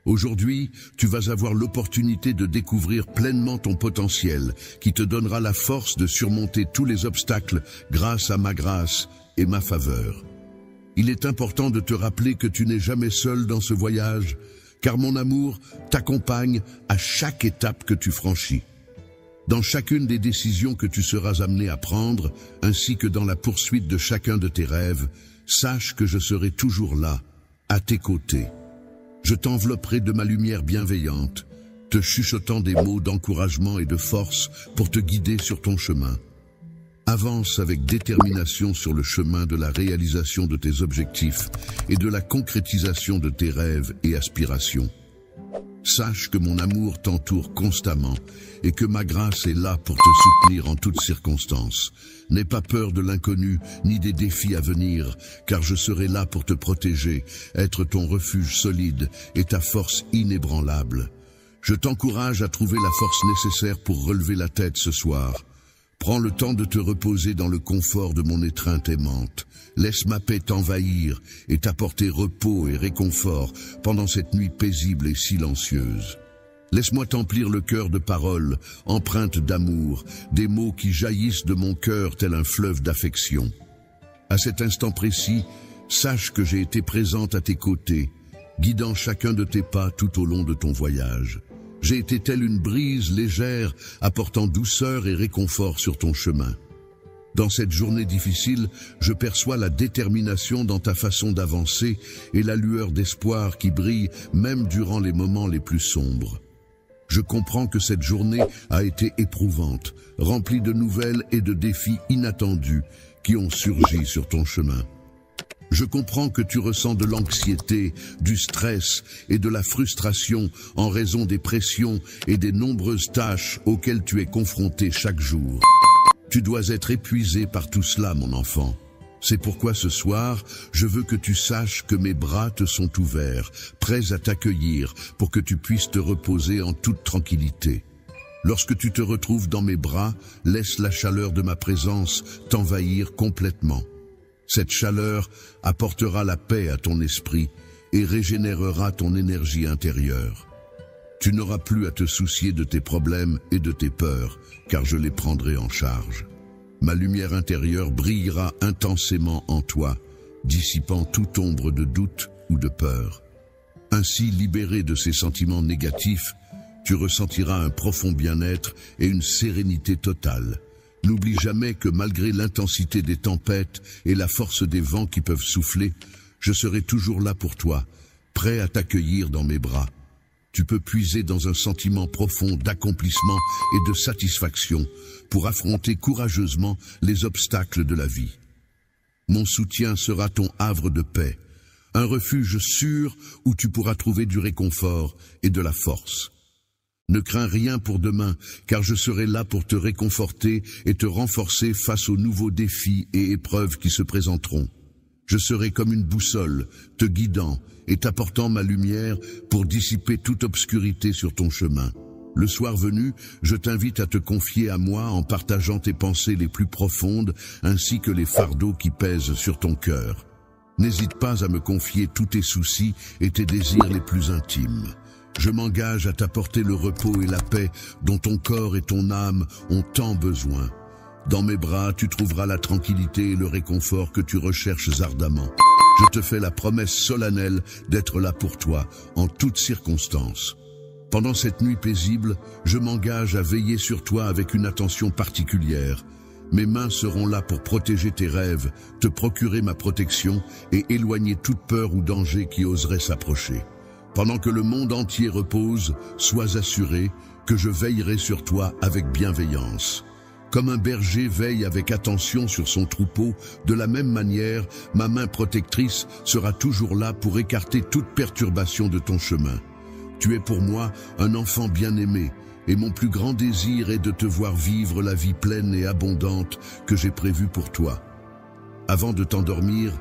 Aujourd'hui, tu vas avoir l'opportunité de découvrir pleinement ton potentiel, qui te donnera la force de surmonter tous les obstacles grâce à ma grâce et ma faveur. Il est important de te rappeler que tu n'es jamais seul dans ce voyage, car mon amour t'accompagne à chaque étape que tu franchis. Dans chacune des décisions que tu seras amené à prendre, ainsi que dans la poursuite de chacun de tes rêves, sache que je serai toujours là, à tes côtés. Je t'envelopperai de ma lumière bienveillante, te chuchotant des mots d'encouragement et de force pour te guider sur ton chemin. Avance avec détermination sur le chemin de la réalisation de tes objectifs et de la concrétisation de tes rêves et aspirations. Sache que mon amour t'entoure constamment et que ma grâce est là pour te soutenir en toutes circonstances. N'aie pas peur de l'inconnu ni des défis à venir, car je serai là pour te protéger, être ton refuge solide et ta force inébranlable. Je t'encourage à trouver la force nécessaire pour relever la tête ce soir. Prends le temps de te reposer dans le confort de mon étreinte aimante. Laisse ma paix t'envahir et t'apporter repos et réconfort pendant cette nuit paisible et silencieuse. Laisse-moi t'emplir le cœur de paroles, empreintes d'amour, des mots qui jaillissent de mon cœur tel un fleuve d'affection. À cet instant précis, sache que j'ai été présente à tes côtés, guidant chacun de tes pas tout au long de ton voyage. J'ai été telle une brise légère, apportant douceur et réconfort sur ton chemin. Dans cette journée difficile, je perçois la détermination dans ta façon d'avancer et la lueur d'espoir qui brille même durant les moments les plus sombres. Je comprends que cette journée a été éprouvante, remplie de nouvelles et de défis inattendus qui ont surgi sur ton chemin. Je comprends que tu ressens de l'anxiété, du stress et de la frustration en raison des pressions et des nombreuses tâches auxquelles tu es confronté chaque jour. Tu dois être épuisé par tout cela, mon enfant. C'est pourquoi ce soir, je veux que tu saches que mes bras te sont ouverts, prêts à t'accueillir pour que tu puisses te reposer en toute tranquillité. Lorsque tu te retrouves dans mes bras, laisse la chaleur de ma présence t'envahir complètement. Cette chaleur apportera la paix à ton esprit et régénérera ton énergie intérieure. Tu n'auras plus à te soucier de tes problèmes et de tes peurs, car je les prendrai en charge. Ma lumière intérieure brillera intensément en toi, dissipant toute ombre de doute ou de peur. Ainsi, libéré de ces sentiments négatifs, tu ressentiras un profond bien-être et une sérénité totale. N'oublie jamais que malgré l'intensité des tempêtes et la force des vents qui peuvent souffler, je serai toujours là pour toi, prêt à t'accueillir dans mes bras. Tu peux puiser dans un sentiment profond d'accomplissement et de satisfaction pour affronter courageusement les obstacles de la vie. Mon soutien sera ton havre de paix, un refuge sûr où tu pourras trouver du réconfort et de la force. Ne crains rien pour demain, car je serai là pour te réconforter et te renforcer face aux nouveaux défis et épreuves qui se présenteront. Je serai comme une boussole, te guidant et t'apportant ma lumière pour dissiper toute obscurité sur ton chemin. Le soir venu, je t'invite à te confier à moi en partageant tes pensées les plus profondes ainsi que les fardeaux qui pèsent sur ton cœur. N'hésite pas à me confier tous tes soucis et tes désirs les plus intimes. Je m'engage à t'apporter le repos et la paix dont ton corps et ton âme ont tant besoin. Dans mes bras, tu trouveras la tranquillité et le réconfort que tu recherches ardemment. Je te fais la promesse solennelle d'être là pour toi, en toutes circonstances. Pendant cette nuit paisible, je m'engage à veiller sur toi avec une attention particulière. Mes mains seront là pour protéger tes rêves, te procurer ma protection et éloigner toute peur ou danger qui oserait s'approcher. Pendant que le monde entier repose, sois assuré que je veillerai sur toi avec bienveillance. Comme un berger veille avec attention sur son troupeau, de la même manière, ma main protectrice sera toujours là pour écarter toute perturbation de ton chemin. Tu es pour moi un enfant bien-aimé, et mon plus grand désir est de te voir vivre la vie pleine et abondante que j'ai prévue pour toi. Avant de t'endormir,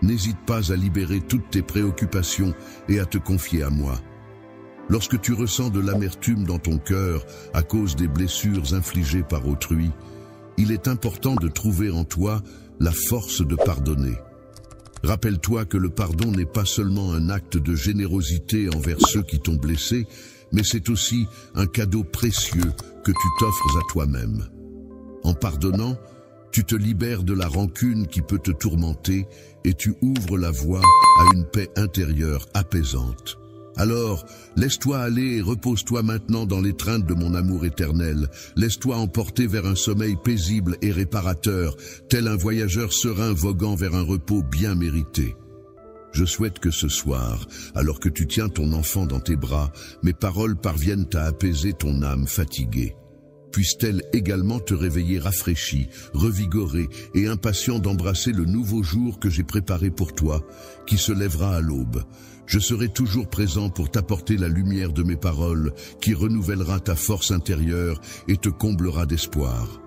n'hésite pas à libérer toutes tes préoccupations et à te confier à moi. Lorsque tu ressens de l'amertume dans ton cœur à cause des blessures infligées par autrui, il est important de trouver en toi la force de pardonner. Rappelle-toi que le pardon n'est pas seulement un acte de générosité envers ceux qui t'ont blessé, mais c'est aussi un cadeau précieux que tu t'offres à toi-même. En pardonnant, tu te libères de la rancune qui peut te tourmenter et tu ouvres la voie à une paix intérieure apaisante. Alors, laisse-toi aller et repose-toi maintenant dans l'étreinte de mon amour éternel. Laisse-toi emporter vers un sommeil paisible et réparateur, tel un voyageur serein voguant vers un repos bien mérité. Je souhaite que ce soir, alors que tu tiens ton enfant dans tes bras, mes paroles parviennent à apaiser ton âme fatiguée. Puisse-t-elle également te réveiller rafraîchi, revigoré et impatient d'embrasser le nouveau jour que j'ai préparé pour toi, qui se lèvera à l'aube. Je serai toujours présent pour t'apporter la lumière de mes paroles, qui renouvellera ta force intérieure et te comblera d'espoir.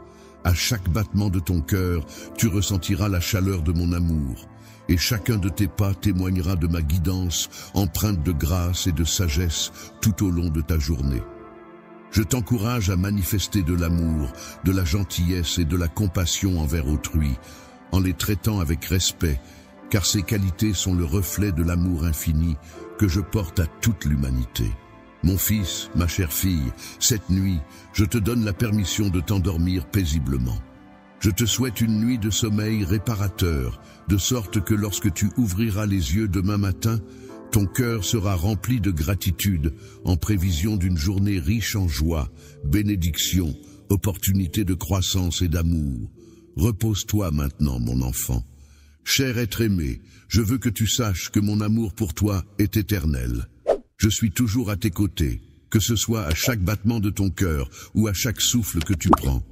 À chaque battement de ton cœur, tu ressentiras la chaleur de mon amour, et chacun de tes pas témoignera de ma guidance, empreinte de grâce et de sagesse tout au long de ta journée. Je t'encourage à manifester de l'amour, de la gentillesse et de la compassion envers autrui, en les traitant avec respect, car ces qualités sont le reflet de l'amour infini que je porte à toute l'humanité. Mon fils, ma chère fille, cette nuit, je te donne la permission de t'endormir paisiblement. Je te souhaite une nuit de sommeil réparateur, de sorte que lorsque tu ouvriras les yeux demain matin, ton cœur sera rempli de gratitude en prévision d'une journée riche en joie, bénédiction, opportunités de croissance et d'amour. Repose-toi maintenant, mon enfant. Cher être aimé, je veux que tu saches que mon amour pour toi est éternel. Je suis toujours à tes côtés, que ce soit à chaque battement de ton cœur ou à chaque souffle que tu prends.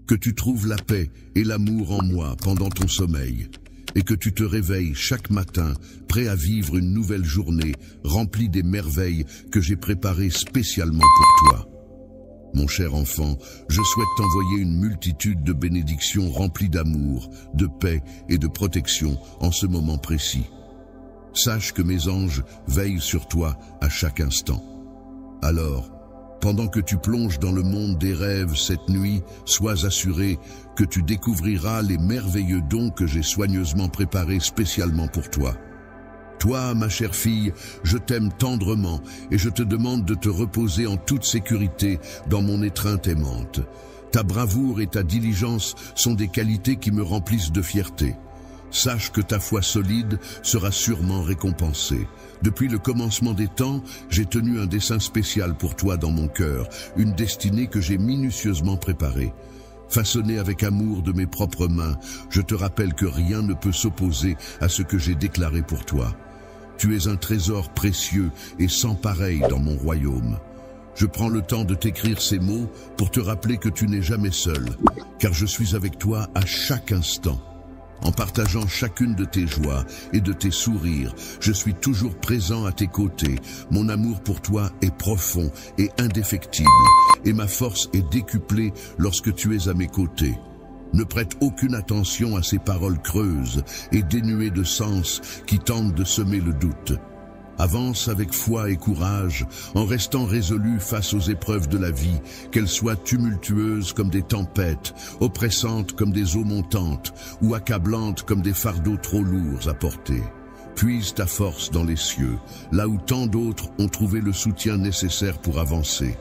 Que tu trouves la paix et l'amour en moi pendant ton sommeil, et que tu te réveilles chaque matin, prêt à vivre une nouvelle journée remplie des merveilles que j'ai préparées spécialement pour toi. Mon cher enfant, je souhaite t'envoyer une multitude de bénédictions remplies d'amour, de paix et de protection en ce moment précis. Sache que mes anges veillent sur toi à chaque instant. Alors, Pendant que tu plonges dans le monde des rêves cette nuit, sois assuré que tu découvriras les merveilleux dons que j'ai soigneusement préparés spécialement pour toi. Toi, ma chère fille, je t'aime tendrement et je te demande de te reposer en toute sécurité dans mon étreinte aimante. Ta bravoure et ta diligence sont des qualités qui me remplissent de fierté. Sache que ta foi solide sera sûrement récompensée. Depuis le commencement des temps, j'ai tenu un dessein spécial pour toi dans mon cœur, une destinée que j'ai minutieusement préparée. Façonnée avec amour de mes propres mains, je te rappelle que rien ne peut s'opposer à ce que j'ai déclaré pour toi. Tu es un trésor précieux et sans pareil dans mon royaume. Je prends le temps de t'écrire ces mots pour te rappeler que tu n'es jamais seul, car je suis avec toi à chaque instant. En partageant chacune de tes joies et de tes sourires, je suis toujours présent à tes côtés. Mon amour pour toi est profond et indéfectible, et ma force est décuplée lorsque tu es à mes côtés. Ne prête aucune attention à ces paroles creuses et dénuées de sens qui tentent de semer le doute. Avance avec foi et courage, en restant résolu face aux épreuves de la vie, qu'elles soient tumultueuses comme des tempêtes, oppressantes comme des eaux montantes, ou accablantes comme des fardeaux trop lourds à porter. Puise ta force dans les cieux, là où tant d'autres ont trouvé le soutien nécessaire pour avancer.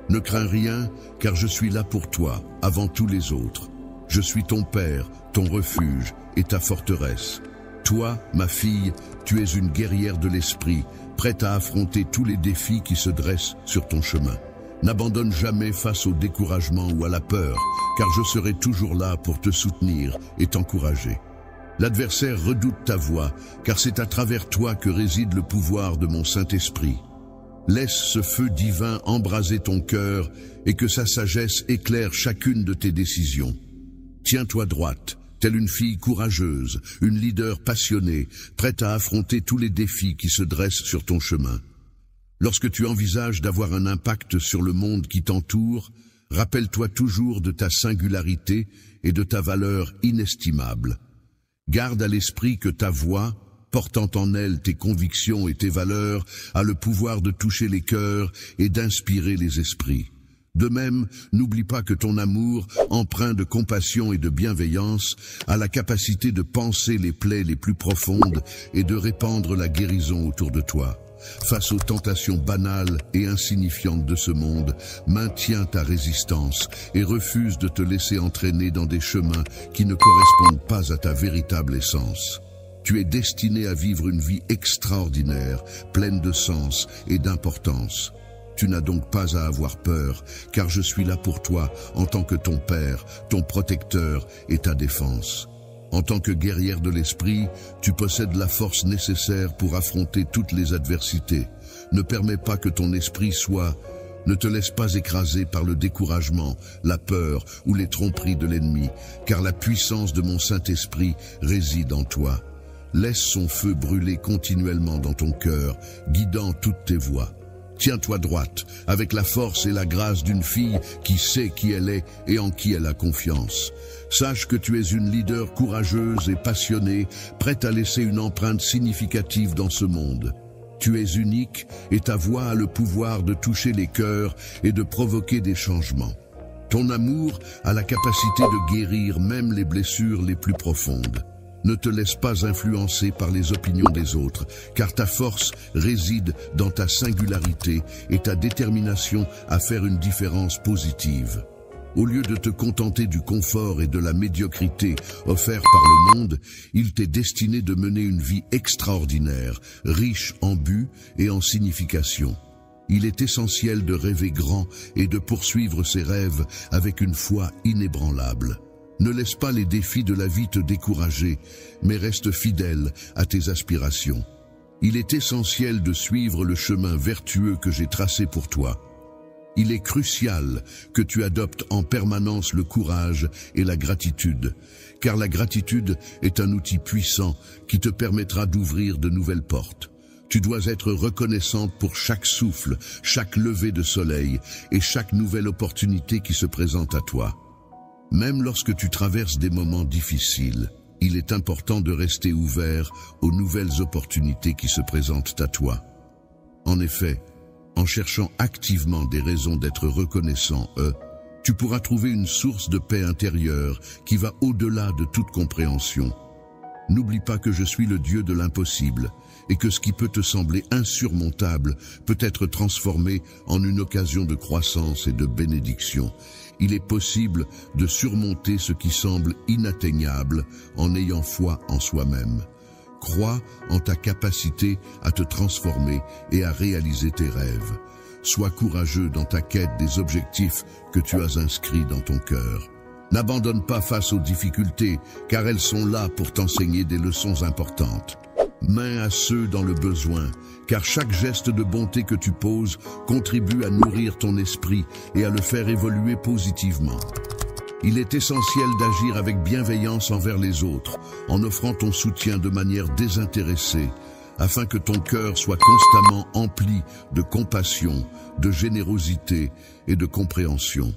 Ne crains rien, car je suis là pour toi, avant tous les autres. Je suis ton Père, ton refuge et ta forteresse. Toi, ma fille, tu es une guerrière de l'esprit, prête à affronter tous les défis qui se dressent sur ton chemin. N'abandonne jamais face au découragement ou à la peur, car je serai toujours là pour te soutenir et t'encourager. L'adversaire redoute ta voix, car c'est à travers toi que réside le pouvoir de mon Saint-Esprit. Laisse ce feu divin embraser ton cœur et que sa sagesse éclaire chacune de tes décisions. Tiens-toi droite, telle une fille courageuse, une leader passionnée, prête à affronter tous les défis qui se dressent sur ton chemin. Lorsque tu envisages d'avoir un impact sur le monde qui t'entoure, rappelle-toi toujours de ta singularité et de ta valeur inestimable. Garde à l'esprit que ta voix, portant en elle tes convictions et tes valeurs, a le pouvoir de toucher les cœurs et d'inspirer les esprits. De même, n'oublie pas que ton amour, empreint de compassion et de bienveillance, a la capacité de panser les plaies les plus profondes et de répandre la guérison autour de toi. Face aux tentations banales et insignifiantes de ce monde, maintiens ta résistance et refuse de te laisser entraîner dans des chemins qui ne correspondent pas à ta véritable essence. Tu es destiné à vivre une vie extraordinaire, pleine de sens et d'importance. Tu n'as donc pas à avoir peur, car je suis là pour toi en tant que ton Père, ton protecteur et ta défense. En tant que guerrière de l'esprit, tu possèdes la force nécessaire pour affronter toutes les adversités. Ne permets pas que ton esprit ne te laisse pas écraser par le découragement, la peur ou les tromperies de l'ennemi, car la puissance de mon Saint-Esprit réside en toi. Laisse son feu brûler continuellement dans ton cœur, guidant toutes tes voies. Tiens-toi droite, avec la force et la grâce d'une fille qui sait qui elle est et en qui elle a confiance. Sache que tu es une leader courageuse et passionnée, prête à laisser une empreinte significative dans ce monde. Tu es unique et ta voix a le pouvoir de toucher les cœurs et de provoquer des changements. Ton amour a la capacité de guérir même les blessures les plus profondes. Ne te laisse pas influencer par les opinions des autres, car ta force réside dans ta singularité et ta détermination à faire une différence positive. Au lieu de te contenter du confort et de la médiocrité offerts par le monde, il t'est destiné de mener une vie extraordinaire, riche en but et en signification. Il est essentiel de rêver grand et de poursuivre ses rêves avec une foi inébranlable. Ne laisse pas les défis de la vie te décourager, mais reste fidèle à tes aspirations. Il est essentiel de suivre le chemin vertueux que j'ai tracé pour toi. Il est crucial que tu adoptes en permanence le courage et la gratitude, car la gratitude est un outil puissant qui te permettra d'ouvrir de nouvelles portes. Tu dois être reconnaissante pour chaque souffle, chaque lever de soleil et chaque nouvelle opportunité qui se présente à toi. Même lorsque tu traverses des moments difficiles, il est important de rester ouvert aux nouvelles opportunités qui se présentent à toi. En effet, en cherchant activement des raisons d'être reconnaissant, tu pourras trouver une source de paix intérieure qui va au-delà de toute compréhension. N'oublie pas que je suis le Dieu de l'impossible et que ce qui peut te sembler insurmontable peut être transformé en une occasion de croissance et de bénédiction. Il est possible de surmonter ce qui semble inatteignable en ayant foi en soi-même. Crois en ta capacité à te transformer et à réaliser tes rêves. Sois courageux dans ta quête des objectifs que tu as inscrits dans ton cœur. N'abandonne pas face aux difficultés, car elles sont là pour t'enseigner des leçons importantes. Main à ceux dans le besoin, car chaque geste de bonté que tu poses contribue à nourrir ton esprit et à le faire évoluer positivement. Il est essentiel d'agir avec bienveillance envers les autres, en offrant ton soutien de manière désintéressée, afin que ton cœur soit constamment empli de compassion, de générosité et de compréhension.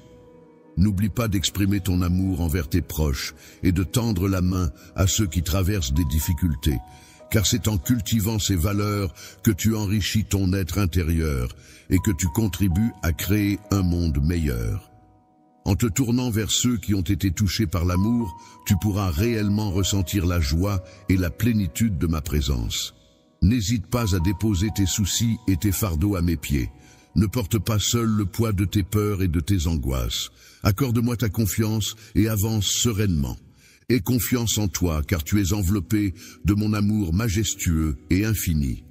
N'oublie pas d'exprimer ton amour envers tes proches et de tendre la main à ceux qui traversent des difficultés, car c'est en cultivant ces valeurs que tu enrichis ton être intérieur et que tu contribues à créer un monde meilleur. En te tournant vers ceux qui ont été touchés par l'amour, tu pourras réellement ressentir la joie et la plénitude de ma présence. N'hésite pas à déposer tes soucis et tes fardeaux à mes pieds. Ne porte pas seul le poids de tes peurs et de tes angoisses. Accorde-moi ta confiance et avance sereinement. Aie confiance en toi, car tu es enveloppé de mon amour majestueux et infini.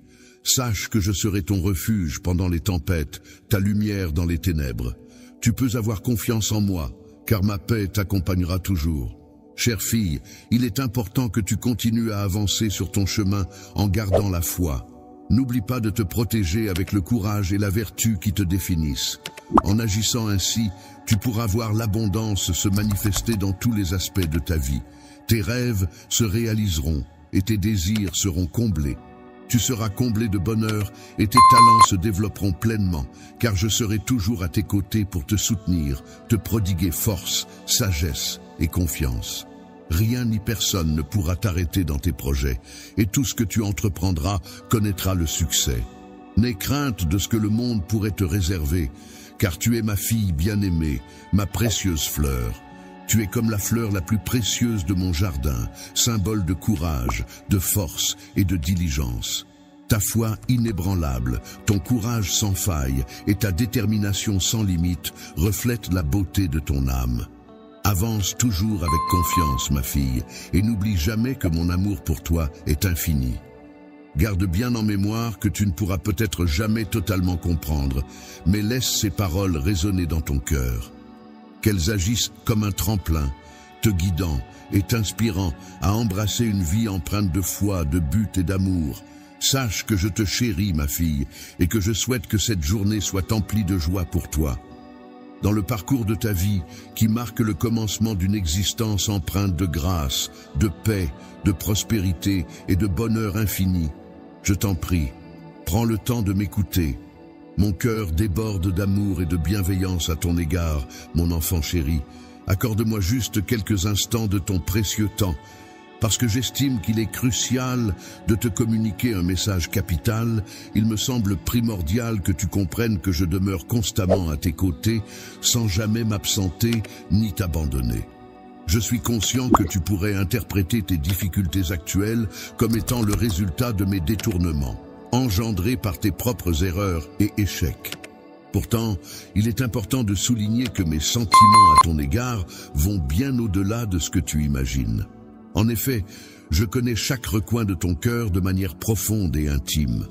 Sache que je serai ton refuge pendant les tempêtes, ta lumière dans les ténèbres. Tu peux avoir confiance en moi, car ma paix t'accompagnera toujours. Chère fille, il est important que tu continues à avancer sur ton chemin en gardant la foi. N'oublie pas de te protéger avec le courage et la vertu qui te définissent. En agissant ainsi, tu pourras voir l'abondance se manifester dans tous les aspects de ta vie. Tes rêves se réaliseront et tes désirs seront comblés. Tu seras comblé de bonheur et tes talents se développeront pleinement, car je serai toujours à tes côtés pour te soutenir, te prodiguer force, sagesse et confiance. Rien ni personne ne pourra t'arrêter dans tes projets, et tout ce que tu entreprendras connaîtra le succès. N'aie crainte de ce que le monde pourrait te réserver, car tu es ma fille bien-aimée, ma précieuse fleur. Tu es comme la fleur la plus précieuse de mon jardin, symbole de courage, de force et de diligence. Ta foi inébranlable, ton courage sans faille et ta détermination sans limite reflètent la beauté de ton âme. Avance toujours avec confiance, ma fille, et n'oublie jamais que mon amour pour toi est infini. Garde bien en mémoire que tu ne pourras peut-être jamais totalement comprendre, mais laisse ces paroles résonner dans ton cœur. Qu'elles agissent comme un tremplin, te guidant et t'inspirant à embrasser une vie empreinte de foi, de but et d'amour. Sache que je te chéris, ma fille, et que je souhaite que cette journée soit emplie de joie pour toi. Dans le parcours de ta vie, qui marque le commencement d'une existence empreinte de grâce, de paix, de prospérité et de bonheur infini, je t'en prie, prends le temps de m'écouter. Mon cœur déborde d'amour et de bienveillance à ton égard, mon enfant chéri. Accorde-moi juste quelques instants de ton précieux temps, parce que j'estime qu'il est crucial de te communiquer un message capital. Il me semble primordial que tu comprennes que je demeure constamment à tes côtés, sans jamais m'absenter ni t'abandonner. Je suis conscient que tu pourrais interpréter tes difficultés actuelles comme étant le résultat de mes détournements, engendrés par tes propres erreurs et échecs. Pourtant, il est important de souligner que mes sentiments à ton égard vont bien au-delà de ce que tu imagines. En effet, je connais chaque recoin de ton cœur de manière profonde et intime.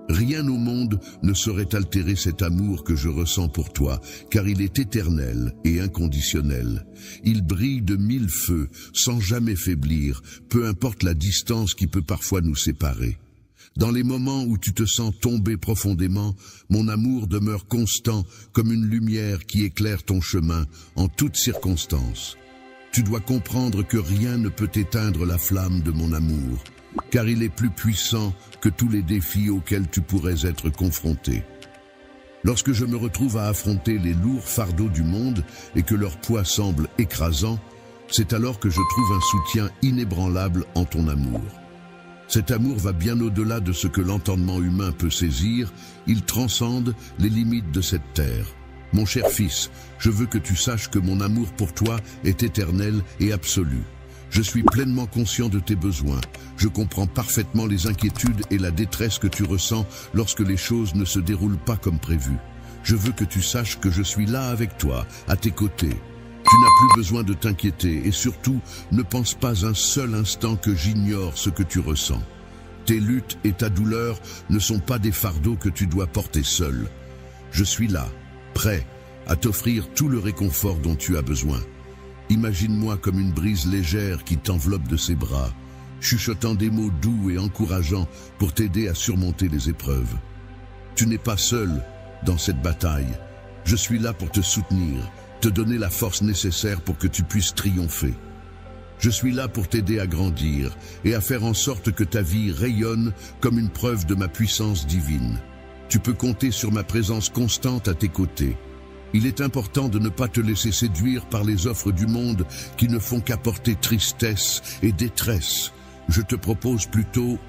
Rien au monde ne saurait altérer cet amour que je ressens pour toi, car il est éternel et inconditionnel. Il brille de mille feux, sans jamais faiblir, peu importe la distance qui peut parfois nous séparer. Dans les moments où tu te sens tomber profondément, mon amour demeure constant comme une lumière qui éclaire ton chemin en toutes circonstances. Tu dois comprendre que rien ne peut éteindre la flamme de mon amour, car il est plus puissant que tous les défis auxquels tu pourrais être confronté. Lorsque je me retrouve à affronter les lourds fardeaux du monde et que leur poids semble écrasant, c'est alors que je trouve un soutien inébranlable en ton amour. Cet amour va bien au-delà de ce que l'entendement humain peut saisir, il transcende les limites de cette terre. Mon cher fils, je veux que tu saches que mon amour pour toi est éternel et absolu. Je suis pleinement conscient de tes besoins. Je comprends parfaitement les inquiétudes et la détresse que tu ressens lorsque les choses ne se déroulent pas comme prévu. Je veux que tu saches que je suis là avec toi, à tes côtés. Tu n'as plus besoin de t'inquiéter et surtout, ne pense pas un seul instant que j'ignore ce que tu ressens. Tes luttes et ta douleur ne sont pas des fardeaux que tu dois porter seul. Je suis là, prêt à t'offrir tout le réconfort dont tu as besoin. Imagine-moi comme une brise légère qui t'enveloppe de ses bras, chuchotant des mots doux et encourageants pour t'aider à surmonter les épreuves. Tu n'es pas seul dans cette bataille. Je suis là pour te soutenir, te donner la force nécessaire pour que tu puisses triompher. Je suis là pour t'aider à grandir et à faire en sorte que ta vie rayonne comme une preuve de ma puissance divine. Tu peux compter sur ma présence constante à tes côtés. Il est important de ne pas te laisser séduire par les offres du monde qui ne font qu'apporter tristesse et détresse. Je te propose plutôt: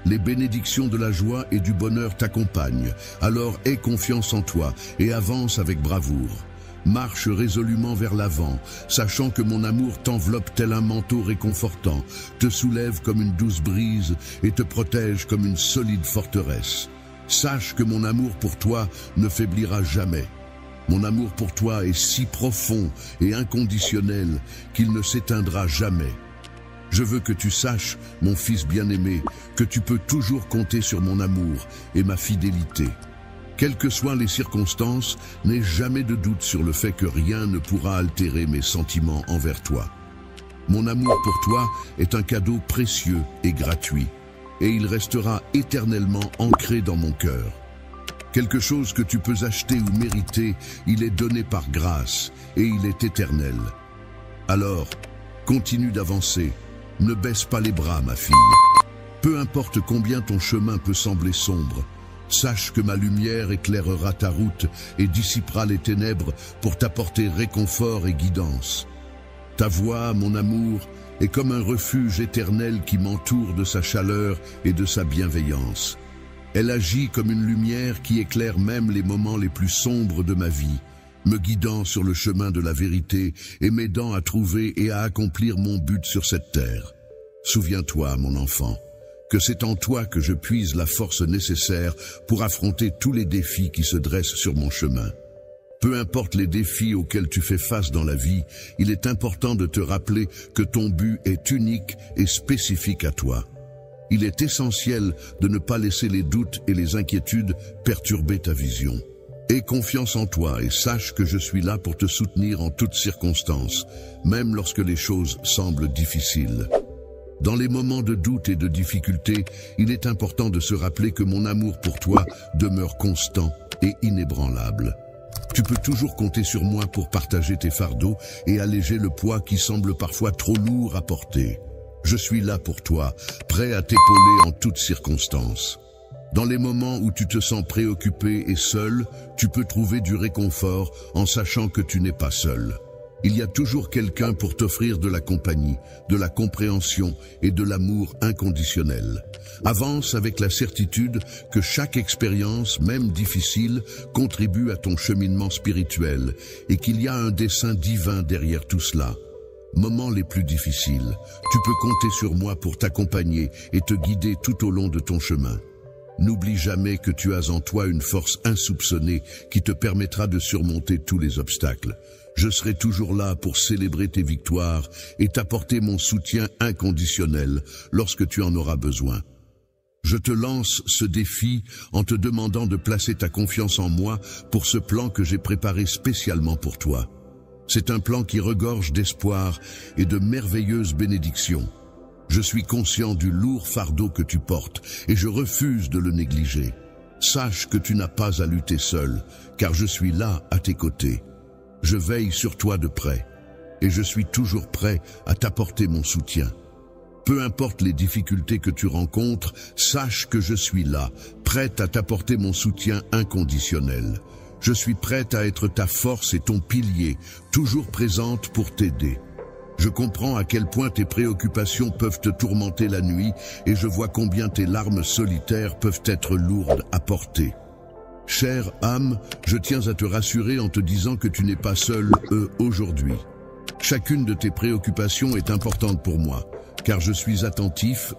les bénédictions de la joie et du bonheur t'accompagnent. Alors aie confiance en toi et avance avec bravoure. Marche résolument vers l'avant, sachant que mon amour t'enveloppe tel un manteau réconfortant, te soulève comme une douce brise et te protège comme une solide forteresse. Sache que mon amour pour toi ne faiblira jamais. Mon amour pour toi est si profond et inconditionnel qu'il ne s'éteindra jamais. Je veux que tu saches, mon fils bien-aimé, que tu peux toujours compter sur mon amour et ma fidélité. Quelles que soient les circonstances, n'aie jamais de doute sur le fait que rien ne pourra altérer mes sentiments envers toi. Mon amour pour toi est un cadeau précieux et gratuit, et il restera éternellement ancré dans mon cœur. Quelque chose que tu peux acheter ou mériter, il est donné par grâce, et il est éternel. Alors, continue d'avancer, ne baisse pas les bras, ma fille. Peu importe combien ton chemin peut sembler sombre, sache que ma lumière éclairera ta route et dissipera les ténèbres pour t'apporter réconfort et guidance. Ta voix, mon amour, est comme un refuge éternel qui m'entoure de sa chaleur et de sa bienveillance. Elle agit comme une lumière qui éclaire même les moments les plus sombres de ma vie, me guidant sur le chemin de la vérité et m'aidant à trouver et à accomplir mon but sur cette terre. Souviens-toi, mon enfant, que c'est en toi que je puise la force nécessaire pour affronter tous les défis qui se dressent sur mon chemin. Peu importe les défis auxquels tu fais face dans la vie, il est important de te rappeler que ton but est unique et spécifique à toi. Il est essentiel de ne pas laisser les doutes et les inquiétudes perturber ta vision. Aie confiance en toi et sache que je suis là pour te soutenir en toutes circonstances, même lorsque les choses semblent difficiles. Dans les moments de doute et de difficulté, il est important de se rappeler que mon amour pour toi demeure constant et inébranlable. Tu peux toujours compter sur moi pour partager tes fardeaux et alléger le poids qui semble parfois trop lourd à porter. Je suis là pour toi, prêt à t'épauler en toutes circonstances. Dans les moments où tu te sens préoccupé et seul, tu peux trouver du réconfort en sachant que tu n'es pas seul. Il y a toujours quelqu'un pour t'offrir de la compagnie, de la compréhension et de l'amour inconditionnel. Avance avec la certitude que chaque expérience, même difficile, contribue à ton cheminement spirituel et qu'il y a un dessein divin derrière tout cela. Moments les plus difficiles, tu peux compter sur moi pour t'accompagner et te guider tout au long de ton chemin. N'oublie jamais que tu as en toi une force insoupçonnée qui te permettra de surmonter tous les obstacles. Je serai toujours là pour célébrer tes victoires et t'apporter mon soutien inconditionnel lorsque tu en auras besoin. Je te lance ce défi en te demandant de placer ta confiance en moi pour ce plan que j'ai préparé spécialement pour toi. C'est un plan qui regorge d'espoir et de merveilleuses bénédictions. Je suis conscient du lourd fardeau que tu portes et je refuse de le négliger. Sache que tu n'as pas à lutter seul, car je suis là à tes côtés. Je veille sur toi de près et je suis toujours prêt à t'apporter mon soutien. Peu importe les difficultés que tu rencontres, sache que je suis là, prêt à t'apporter mon soutien inconditionnel. Je suis prête à être ta force et ton pilier, toujours présente pour t'aider. Je comprends à quel point tes préoccupations peuvent te tourmenter la nuit et je vois combien tes larmes solitaires peuvent être lourdes à porter. Chère âme, je tiens à te rassurer en te disant que tu n'es pas seul, aujourd'hui. Chacune de tes préoccupations est importante pour moi, car je suis attentif,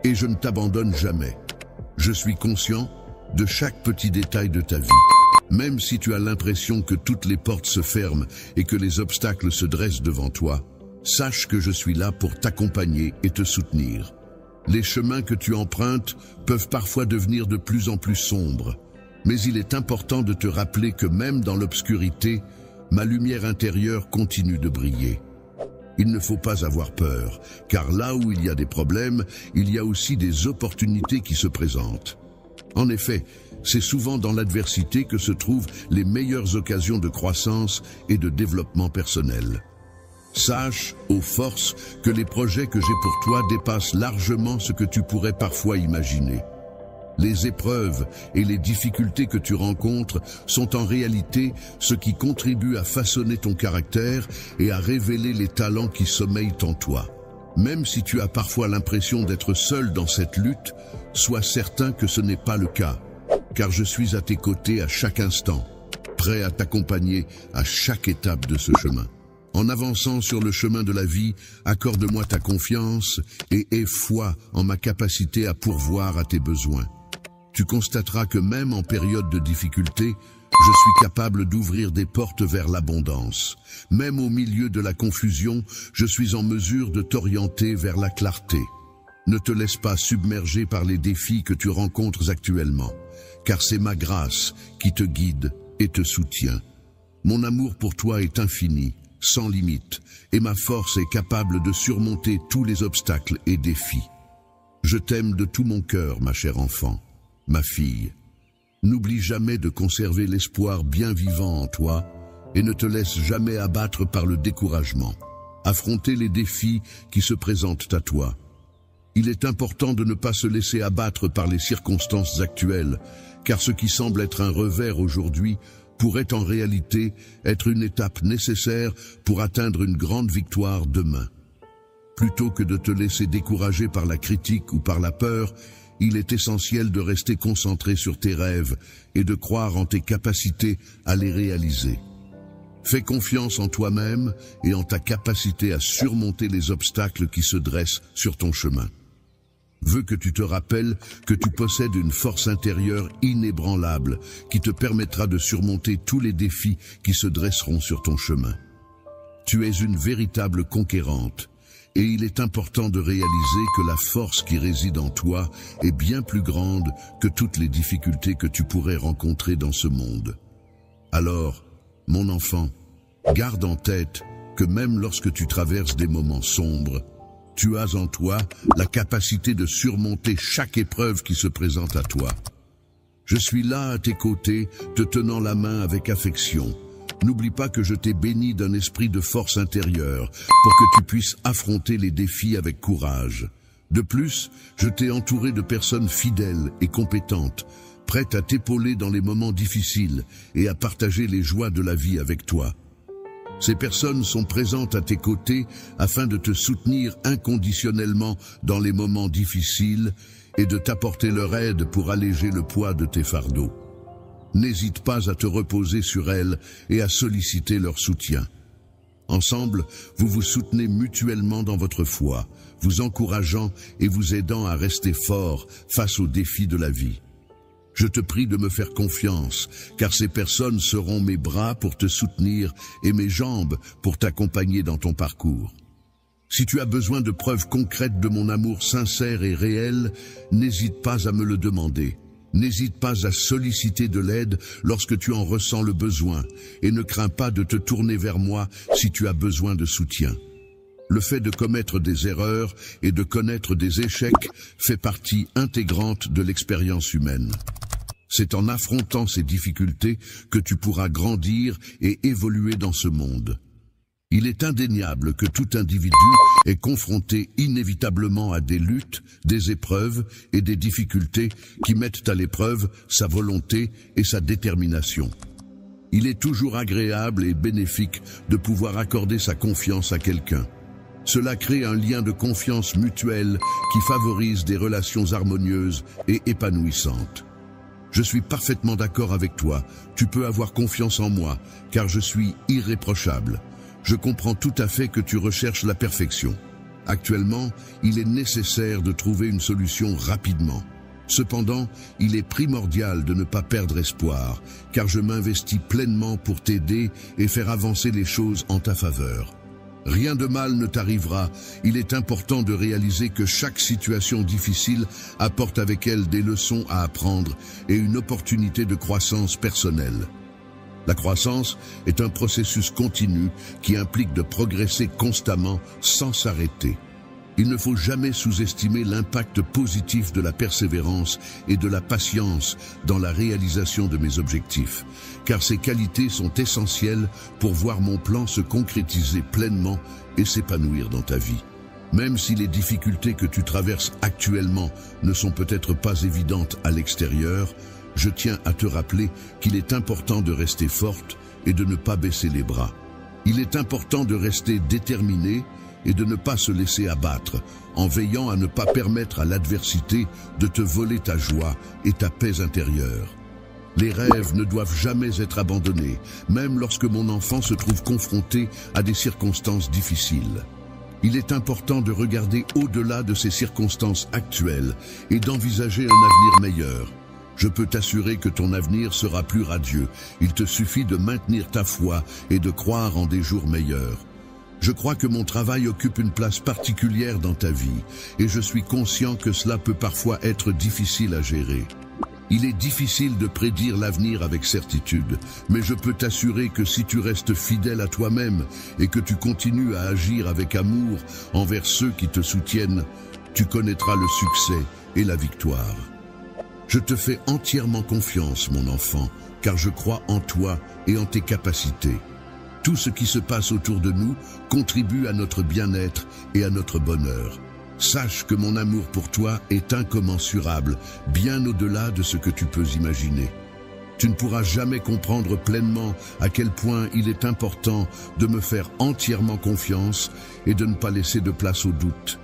et je ne t'abandonne jamais. Je suis conscient de chaque petit détail de ta vie. Même si tu as l'impression que toutes les portes se ferment et que les obstacles se dressent devant toi, sache que je suis là pour t'accompagner et te soutenir. Les chemins que tu empruntes peuvent parfois devenir de plus en plus sombres, mais il est important de te rappeler que même dans l'obscurité, ma lumière intérieure continue de briller. Il ne faut pas avoir peur, car là où il y a des problèmes, il y a aussi des opportunités qui se présentent. En effet, c'est souvent dans l'adversité que se trouvent les meilleures occasions de croissance et de développement personnel. Sache, ô force, que les projets que j'ai pour toi dépassent largement ce que tu pourrais parfois imaginer. Les épreuves et les difficultés que tu rencontres sont en réalité ce qui contribue à façonner ton caractère et à révéler les talents qui sommeillent en toi. Même si tu as parfois l'impression d'être seul dans cette lutte, sois certain que ce n'est pas le cas, car je suis à tes côtés à chaque instant, prêt à t'accompagner à chaque étape de ce chemin. En avançant sur le chemin de la vie, accorde-moi ta confiance et aie foi en ma capacité à pourvoir à tes besoins. Tu constateras que même en période de difficulté, je suis capable d'ouvrir des portes vers l'abondance. Même au milieu de la confusion, je suis en mesure de t'orienter vers la clarté. Ne te laisse pas submerger par les défis que tu rencontres actuellement, car c'est ma grâce qui te guide et te soutient. Mon amour pour toi est infini, sans limite, et ma force est capable de surmonter tous les obstacles et défis. Je t'aime de tout mon cœur, ma chère enfant, ma fille. N'oublie jamais de conserver l'espoir bien vivant en toi et ne te laisse jamais abattre par le découragement. Affronter les défis qui se présentent à toi. Il est important de ne pas se laisser abattre par les circonstances actuelles, car ce qui semble être un revers aujourd'hui pourrait en réalité être une étape nécessaire pour atteindre une grande victoire demain. Plutôt que de te laisser décourager par la critique ou par la peur, il est essentiel de rester concentré sur tes rêves et de croire en tes capacités à les réaliser. Fais confiance en toi-même et en ta capacité à surmonter les obstacles qui se dressent sur ton chemin. Veux que tu te rappelles que tu possèdes une force intérieure inébranlable qui te permettra de surmonter tous les défis qui se dresseront sur ton chemin. Tu es une véritable conquérante. Et il est important de réaliser que la force qui réside en toi est bien plus grande que toutes les difficultés que tu pourrais rencontrer dans ce monde. Alors, mon enfant, garde en tête que même lorsque tu traverses des moments sombres, tu as en toi la capacité de surmonter chaque épreuve qui se présente à toi. Je suis là à tes côtés, te tenant la main avec affection. N'oublie pas que je t'ai béni d'un esprit de force intérieure pour que tu puisses affronter les défis avec courage. De plus, je t'ai entouré de personnes fidèles et compétentes, prêtes à t'épauler dans les moments difficiles et à partager les joies de la vie avec toi. Ces personnes sont présentes à tes côtés afin de te soutenir inconditionnellement dans les moments difficiles et de t'apporter leur aide pour alléger le poids de tes fardeaux. N'hésite pas à te reposer sur elles et à solliciter leur soutien. Ensemble, vous vous soutenez mutuellement dans votre foi, vous encourageant et vous aidant à rester fort face aux défis de la vie. Je te prie de me faire confiance, car ces personnes seront mes bras pour te soutenir et mes jambes pour t'accompagner dans ton parcours. Si tu as besoin de preuves concrètes de mon amour sincère et réel, n'hésite pas à me le demander. N'hésite pas à solliciter de l'aide lorsque tu en ressens le besoin et ne crains pas de te tourner vers moi si tu as besoin de soutien. Le fait de commettre des erreurs et de connaître des échecs fait partie intégrante de l'expérience humaine. C'est en affrontant ces difficultés que tu pourras grandir et évoluer dans ce monde. Il est indéniable que tout individu est confronté inévitablement à des luttes, des épreuves et des difficultés qui mettent à l'épreuve sa volonté et sa détermination. Il est toujours agréable et bénéfique de pouvoir accorder sa confiance à quelqu'un. Cela crée un lien de confiance mutuelle qui favorise des relations harmonieuses et épanouissantes. Je suis parfaitement d'accord avec toi, tu peux avoir confiance en moi, car je suis irréprochable. Je comprends tout à fait que tu recherches la perfection. Actuellement, il est nécessaire de trouver une solution rapidement. Cependant, il est primordial de ne pas perdre espoir, car je m'investis pleinement pour t'aider et faire avancer les choses en ta faveur. Rien de mal ne t'arrivera, il est important de réaliser que chaque situation difficile apporte avec elle des leçons à apprendre et une opportunité de croissance personnelle. La croissance est un processus continu qui implique de progresser constamment sans s'arrêter. Il ne faut jamais sous-estimer l'impact positif de la persévérance et de la patience dans la réalisation de mes objectifs, car ces qualités sont essentielles pour voir mon plan se concrétiser pleinement et s'épanouir dans ta vie. Même si les difficultés que tu traverses actuellement ne sont peut-être pas évidentes à l'extérieur, je tiens à te rappeler qu'il est important de rester forte et de ne pas baisser les bras. Il est important de rester déterminé et de ne pas se laisser abattre, en veillant à ne pas permettre à l'adversité de te voler ta joie et ta paix intérieure. Les rêves ne doivent jamais être abandonnés, même lorsque mon enfant se trouve confronté à des circonstances difficiles. Il est important de regarder au-delà de ces circonstances actuelles et d'envisager un avenir meilleur. Je peux t'assurer que ton avenir sera plus radieux. Il te suffit de maintenir ta foi et de croire en des jours meilleurs. Je crois que mon travail occupe une place particulière dans ta vie et je suis conscient que cela peut parfois être difficile à gérer. Il est difficile de prédire l'avenir avec certitude, mais je peux t'assurer que si tu restes fidèle à toi-même et que tu continues à agir avec amour envers ceux qui te soutiennent, tu connaîtras le succès et la victoire. Je te fais entièrement confiance, mon enfant, car je crois en toi et en tes capacités. Tout ce qui se passe autour de nous contribue à notre bien-être et à notre bonheur. Sache que mon amour pour toi est incommensurable, bien au-delà de ce que tu peux imaginer. Tu ne pourras jamais comprendre pleinement à quel point il est important de me faire entièrement confiance et de ne pas laisser de place au doute.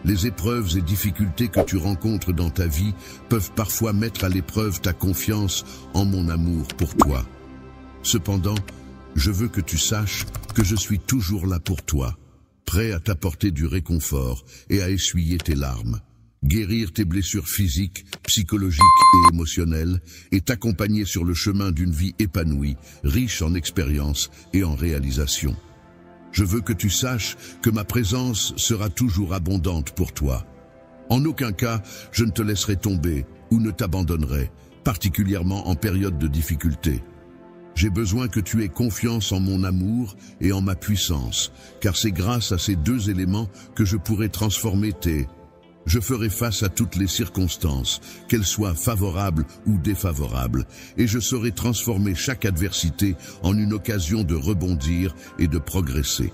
Les épreuves et difficultés que tu rencontres dans ta vie peuvent parfois mettre à l'épreuve ta confiance en mon amour pour toi. Cependant, je veux que tu saches que je suis toujours là pour toi, prêt à t'apporter du réconfort et à essuyer tes larmes, guérir tes blessures physiques, psychologiques et émotionnelles et t'accompagner sur le chemin d'une vie épanouie, riche en expériences et en réalisations. Je veux que tu saches que ma présence sera toujours abondante pour toi. En aucun cas, je ne te laisserai tomber ou ne t'abandonnerai, particulièrement en période de difficulté. J'ai besoin que tu aies confiance en mon amour et en ma puissance, car c'est grâce à ces deux éléments que je pourrai transformer Je ferai face à toutes les circonstances, qu'elles soient favorables ou défavorables, et je saurai transformer chaque adversité en une occasion de rebondir et de progresser.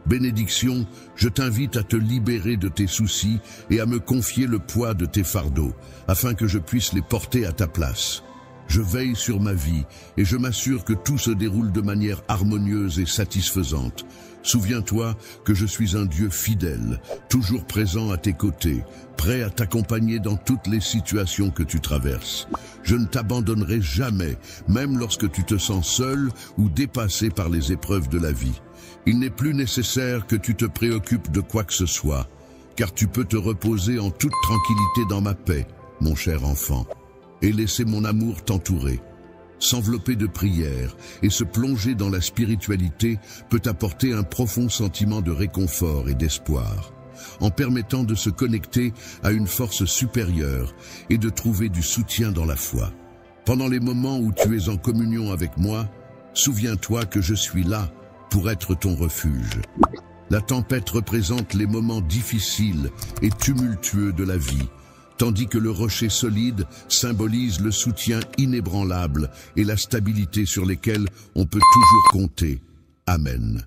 Bénédiction, je t'invite à te libérer de tes soucis et à me confier le poids de tes fardeaux, afin que je puisse les porter à ta place. Je veille sur ma vie et je m'assure que tout se déroule de manière harmonieuse et satisfaisante. Souviens-toi que je suis un Dieu fidèle, toujours présent à tes côtés, prêt à t'accompagner dans toutes les situations que tu traverses. Je ne t'abandonnerai jamais, même lorsque tu te sens seul ou dépassé par les épreuves de la vie. Il n'est plus nécessaire que tu te préoccupes de quoi que ce soit, car tu peux te reposer en toute tranquillité dans ma paix, mon cher enfant, et laisser mon amour t'entourer. S'envelopper de prières et se plonger dans la spiritualité peut apporter un profond sentiment de réconfort et d'espoir, en permettant de se connecter à une force supérieure et de trouver du soutien dans la foi. Pendant les moments où tu es en communion avec moi, souviens-toi que je suis là pour être ton refuge. La tempête représente les moments difficiles et tumultueux de la vie, tandis que le rocher solide symbolise le soutien inébranlable et la stabilité sur lesquels on peut toujours compter. Amen.